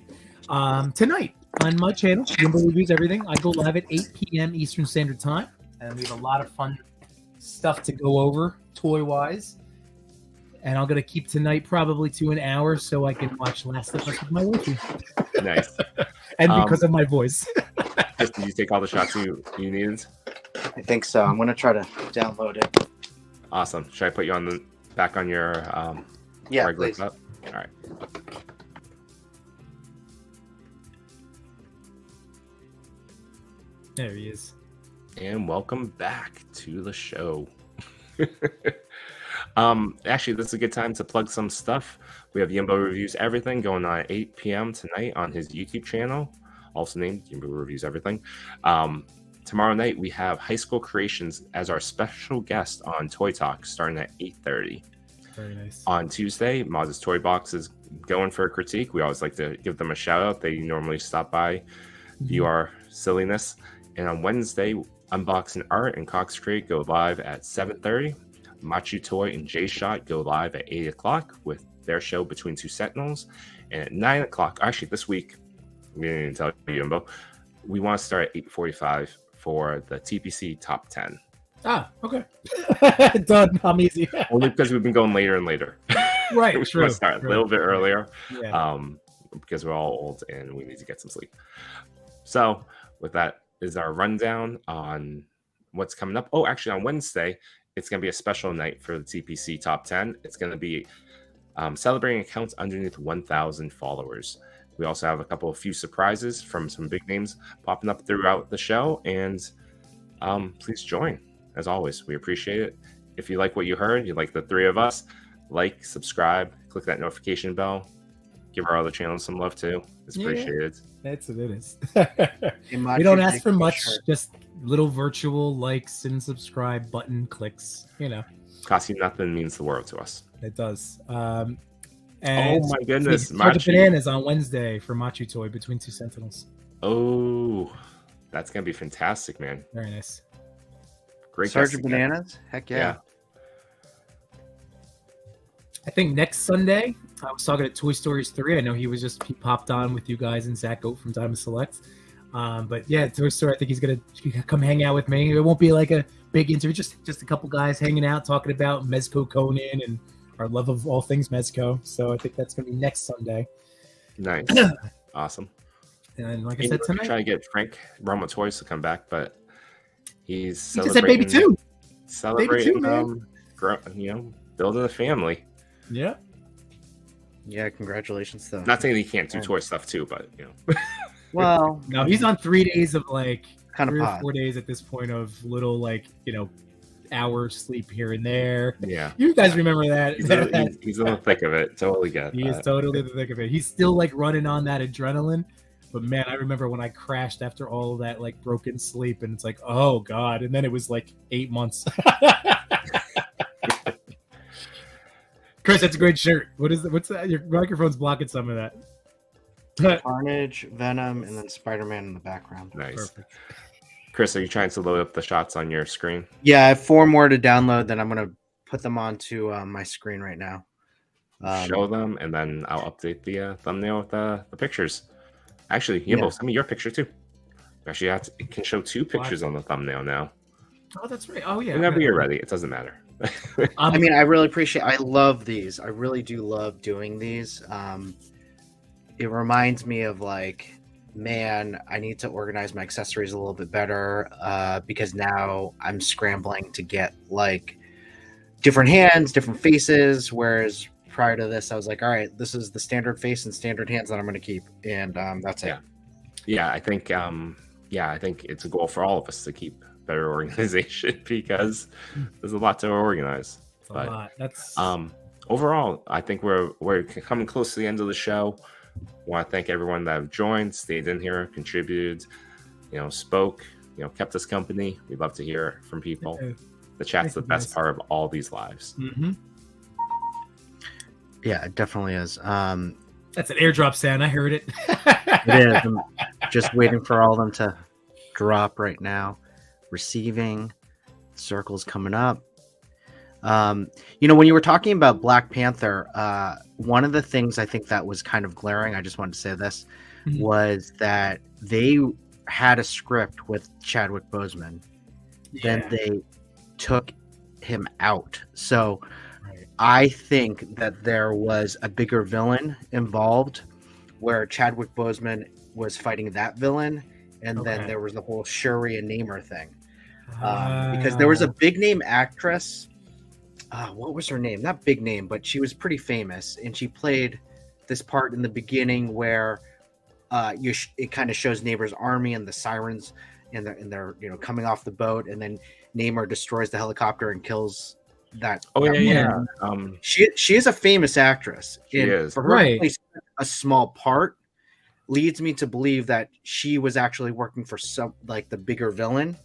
Speaker 5: tonight on my channel, Jimbo Reviews Everything, I go live at 8 p.m. Eastern Standard Time, and we have a lot of fun stuff to go over toy-wise. And I'm going to keep tonight probably to an hour so I can watch Last of Us with my wifey.
Speaker 2: Nice.
Speaker 5: And because of my voice.
Speaker 2: Did you take all the shots you needed?
Speaker 6: I think so. I'm going to try to download it.
Speaker 2: Awesome. Should I put you on back on your regular
Speaker 6: please.
Speaker 2: cup? All right.
Speaker 5: There he is.
Speaker 2: And welcome back to the show. Actually, this is a good time to plug some stuff. We have Yimbo Reviews Everything going on at 8 p.m. tonight on his YouTube channel, also named Yimbo Reviews Everything. Tomorrow night, we have High School Creations as our special guest on Toy Talk starting at 8:30.
Speaker 5: Very nice.
Speaker 2: On Tuesday, Maz's Toy Box is going for a critique. We always like to give them a shout out. They normally stop by, view our silliness. And on Wednesday, Unboxing Art and Cox Crate go live at 7:30. Machu Toy and J Shot go live at 8 o'clock with their show Between Two Sentinels. And at 9 o'clock, actually this week, we didn't even tell you, Jimbo, we want to start at 8:45 for the TPC top 10.
Speaker 5: Ah, okay. Done. I'm easy.
Speaker 2: Only because we've been going later and later.
Speaker 5: Right,
Speaker 2: We
Speaker 5: true.
Speaker 2: want to start a little bit earlier.
Speaker 5: Yeah.
Speaker 2: Because we're all old and we need to get some sleep. So with that is our rundown on what's coming up. Oh, actually on Wednesday, it's going to be a special night for the TPC top 10. It's going to be celebrating accounts underneath 1,000 followers. We also have a few surprises from some big names popping up throughout the show. And please join. As always, we appreciate it. If you like what you heard, you like the three of us, like, subscribe, click that notification bell. Give our other channels some love too. It's appreciated.
Speaker 5: That's what it is.
Speaker 6: Hey, Machu,
Speaker 5: We don't ask for
Speaker 6: thank you
Speaker 5: much,
Speaker 6: sure.
Speaker 5: just little virtual likes and subscribe button clicks. You know,
Speaker 2: Cost you nothing, means the world to us.
Speaker 5: it does. And
Speaker 2: Oh my goodness,
Speaker 5: Sergeant
Speaker 2: Machu.
Speaker 5: Bananas on Wednesday for Machu Toy Between Two Sentinels.
Speaker 2: Oh, that's going to be fantastic, man.
Speaker 5: Very nice.
Speaker 2: Great.
Speaker 6: Sergeant
Speaker 2: guest again.
Speaker 6: Bananas? Heck yeah.
Speaker 5: I think next Sunday, I was talking at Toy Stories 3. I know he popped on with you guys and Zach Goat from Diamond Select. But yeah, Toy Story, I think he's going to come hang out with me. It won't be like a big interview, just a couple guys hanging out, talking about Mezco Conan and our love of all things Mezco. So I think that's going to be next Sunday.
Speaker 2: Nice. Awesome.
Speaker 5: And like I said tonight,
Speaker 2: Try to get Frank Roma Toys to come back, but he's
Speaker 5: he just had baby two.
Speaker 2: Celebrating,
Speaker 5: Baby two, man.
Speaker 2: Building a family.
Speaker 5: Yeah.
Speaker 6: Yeah, congratulations to
Speaker 2: Not saying he can't do toy stuff too, but
Speaker 6: Well,
Speaker 5: No, he's on 3 days of like
Speaker 4: kind of
Speaker 5: 3 or
Speaker 4: pod.
Speaker 5: 4 days at this point of little like hours sleep here and there.
Speaker 2: Yeah.
Speaker 5: You guys remember that?
Speaker 2: He's in the thick of it. Totally get
Speaker 5: He
Speaker 2: that.
Speaker 5: is totally in the thick of it. He's still like running on that adrenaline. But man, I remember when I crashed after all of that like broken sleep, and it's like, oh god. And then it was like 8 months. Chris, that's a great shirt. What is that? What's that? Your microphone's blocking some of that.
Speaker 4: Carnage, Venom, and then Spider-Man in the background.
Speaker 2: Nice.
Speaker 5: Perfect.
Speaker 2: Chris, are you trying to load up the shots on your screen?
Speaker 4: Yeah, I have 4 more to download. Then I'm gonna put them onto my screen right now.
Speaker 2: Show them, and then I'll update the thumbnail with the pictures. Actually, Yimbo, send me your picture too. Actually, it can show 2 pictures on the thumbnail now.
Speaker 5: Oh, that's right. Oh yeah.
Speaker 2: Whenever you're ready, it doesn't matter.
Speaker 4: I mean, I really appreciate. I love these. I really do love doing these. It reminds me of like, man, I need to organize my accessories a little bit better because now I'm scrambling to get like different hands, different faces. Whereas prior to this, I was like, all right, this is the standard face and standard hands that I'm going to keep, and that's it.
Speaker 2: Yeah, I think it's a goal for all of us to keep better organization because there's a lot to organize.
Speaker 5: That's a lot. That's
Speaker 2: overall, I think we're coming close to the end of the show. I want to thank everyone that have joined, stayed in here, contributed, spoke, kept us company. We'd love to hear from people. The chat's the best part of all these lives.
Speaker 5: Mm-hmm.
Speaker 4: Yeah, it definitely is.
Speaker 5: That's an airdrop sound. I heard it.
Speaker 4: It is. I'm just waiting for all of them to drop right now. Receiving, circles coming up. When you were talking about Black Panther, one of the things I think that was kind of glaring, I just wanted to say this, was that they had a script with Chadwick Boseman. Then they took him out. So I think that there was a bigger villain involved where Chadwick Boseman was fighting that villain. And then there was the whole Shuri and Namor thing. Because there was a big name actress. What was her name? Not big name, but she was pretty famous. And she played this part in the beginning where it kind of shows Namor's army and the sirens and they're coming off the boat. And then Namor destroys the helicopter and kills that.
Speaker 2: Oh, yeah.
Speaker 4: She is a famous actress.
Speaker 2: She is.
Speaker 4: For her to play a small part leads me to believe that she was actually working for some like the bigger villain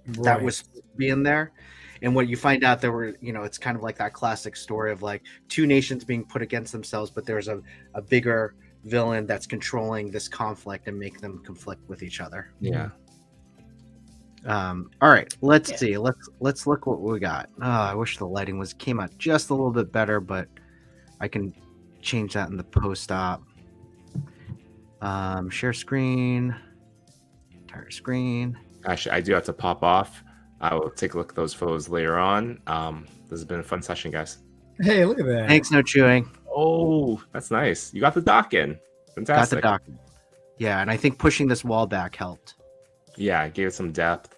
Speaker 4: that was being there. And what you find out, there were, it's kind of like that classic story of like 2 nations being put against themselves, but there's a bigger villain that's controlling this conflict and make them conflict with each other.
Speaker 2: Yeah.
Speaker 4: All right, let's see. Let's look what we got. I wish the lighting came out just a little bit better, but I can change that in the post-op. Share screen, entire screen.
Speaker 2: Actually, I do have to pop off. I will take a look at those photos later on. This has been a fun session, guys.
Speaker 5: Hey, look at that.
Speaker 4: Thanks, No Chewing.
Speaker 2: Oh, that's nice. You got the dock in. Fantastic.
Speaker 4: Got the dock. Yeah, and I think pushing this wall back helped.
Speaker 2: Yeah, it gave it some depth.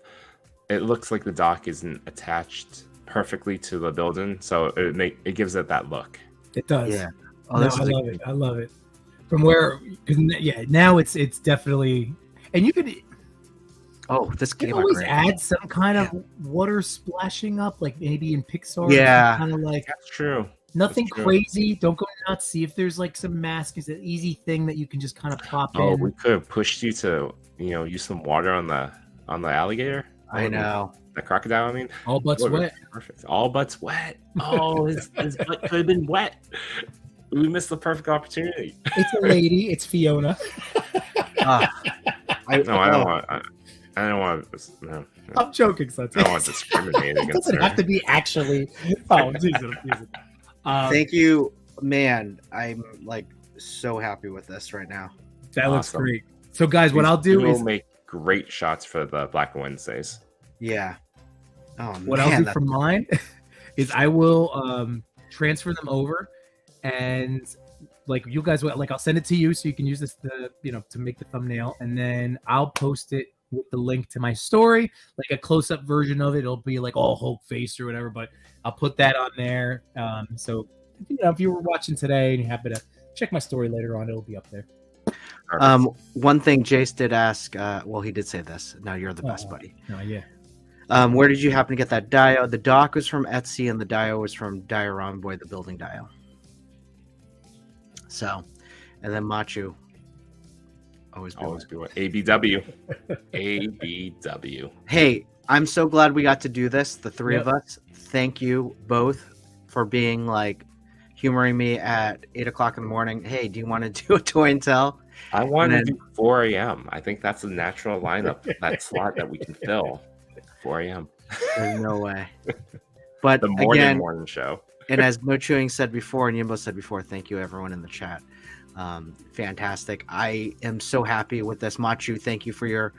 Speaker 2: It looks like the dock isn't attached perfectly to the building, so it gives it that look.
Speaker 5: It does.
Speaker 4: Yeah.
Speaker 5: I love it. I love it. From where, now it's definitely, and you could.
Speaker 4: Oh, this game
Speaker 5: always add some kind of water splashing up, like maybe in Pixar.
Speaker 4: Yeah,
Speaker 5: kind of like
Speaker 2: that's true.
Speaker 5: Nothing crazy. Don't go nuts. See if there's like some mask. Is an easy thing that you can just kind of pop in.
Speaker 2: Oh, we could have pushed you to use some water on the alligator.
Speaker 4: I know.
Speaker 2: The crocodile. I mean,
Speaker 5: all butts wet.
Speaker 2: Perfect. All butts wet. Oh, his butt could have been wet. We missed the perfect opportunity.
Speaker 5: It's a lady. It's Fiona.
Speaker 2: I don't want. I don't want to. No.
Speaker 5: I'm joking, son.
Speaker 2: I don't want to discriminate against
Speaker 5: It doesn't have to be actually. Oh, Jesus.
Speaker 4: Thank you, man. I'm like so happy with this right now.
Speaker 5: That looks great. So, guys, what I'll do is
Speaker 2: make great shots for the Black Wednesdays.
Speaker 4: Yeah. Oh,
Speaker 5: what I'll do for mine is I will transfer them over, and like you guys, like I'll send it to you so you can use this to make the thumbnail, and then I'll post it with the link to my story, like a close-up version of it. It'll be like all Hulk face or whatever, but I'll put that on there. So if you were watching today and you happen to check my story later on, it'll be up there.
Speaker 4: One thing Jace did ask, well, he did say this. Now you're the best, buddy.
Speaker 5: Oh, yeah.
Speaker 4: Where did you happen to get that dio? The dock was from Etsy, and the dio was from Diorama Boy, the building dio. So, and then Machu. Always be
Speaker 2: what? ABW. ABW.
Speaker 4: Hey, I'm so glad we got to do this, the three of us. Thank you both for being like humoring me at 8 o'clock in the morning. Hey, do you want to do a toy and tell?
Speaker 2: I want to do 4 a.m. I think that's a natural lineup, that slot that we can fill. 4 a.m.
Speaker 4: There's no way. But
Speaker 2: the morning show.
Speaker 4: And as No Chewing said before, and Yimbo said before, thank you everyone in the chat. Fantastic. I am so happy with this. Machu, thank you for your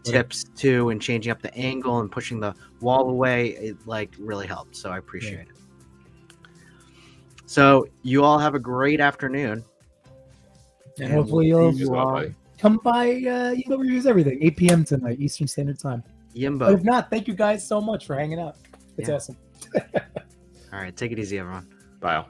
Speaker 4: tips too, and changing up the angle and pushing the wall away. It like really helped. So I appreciate it. So you all have a great afternoon.
Speaker 5: And hopefully you'll come by Yimbo Reviews Everything, 8 p.m. tonight, Eastern Standard Time.
Speaker 4: Yimbo.
Speaker 5: But if not, thank you guys so much for hanging out. It's awesome.
Speaker 4: All right. Take it easy, everyone.
Speaker 2: Bye.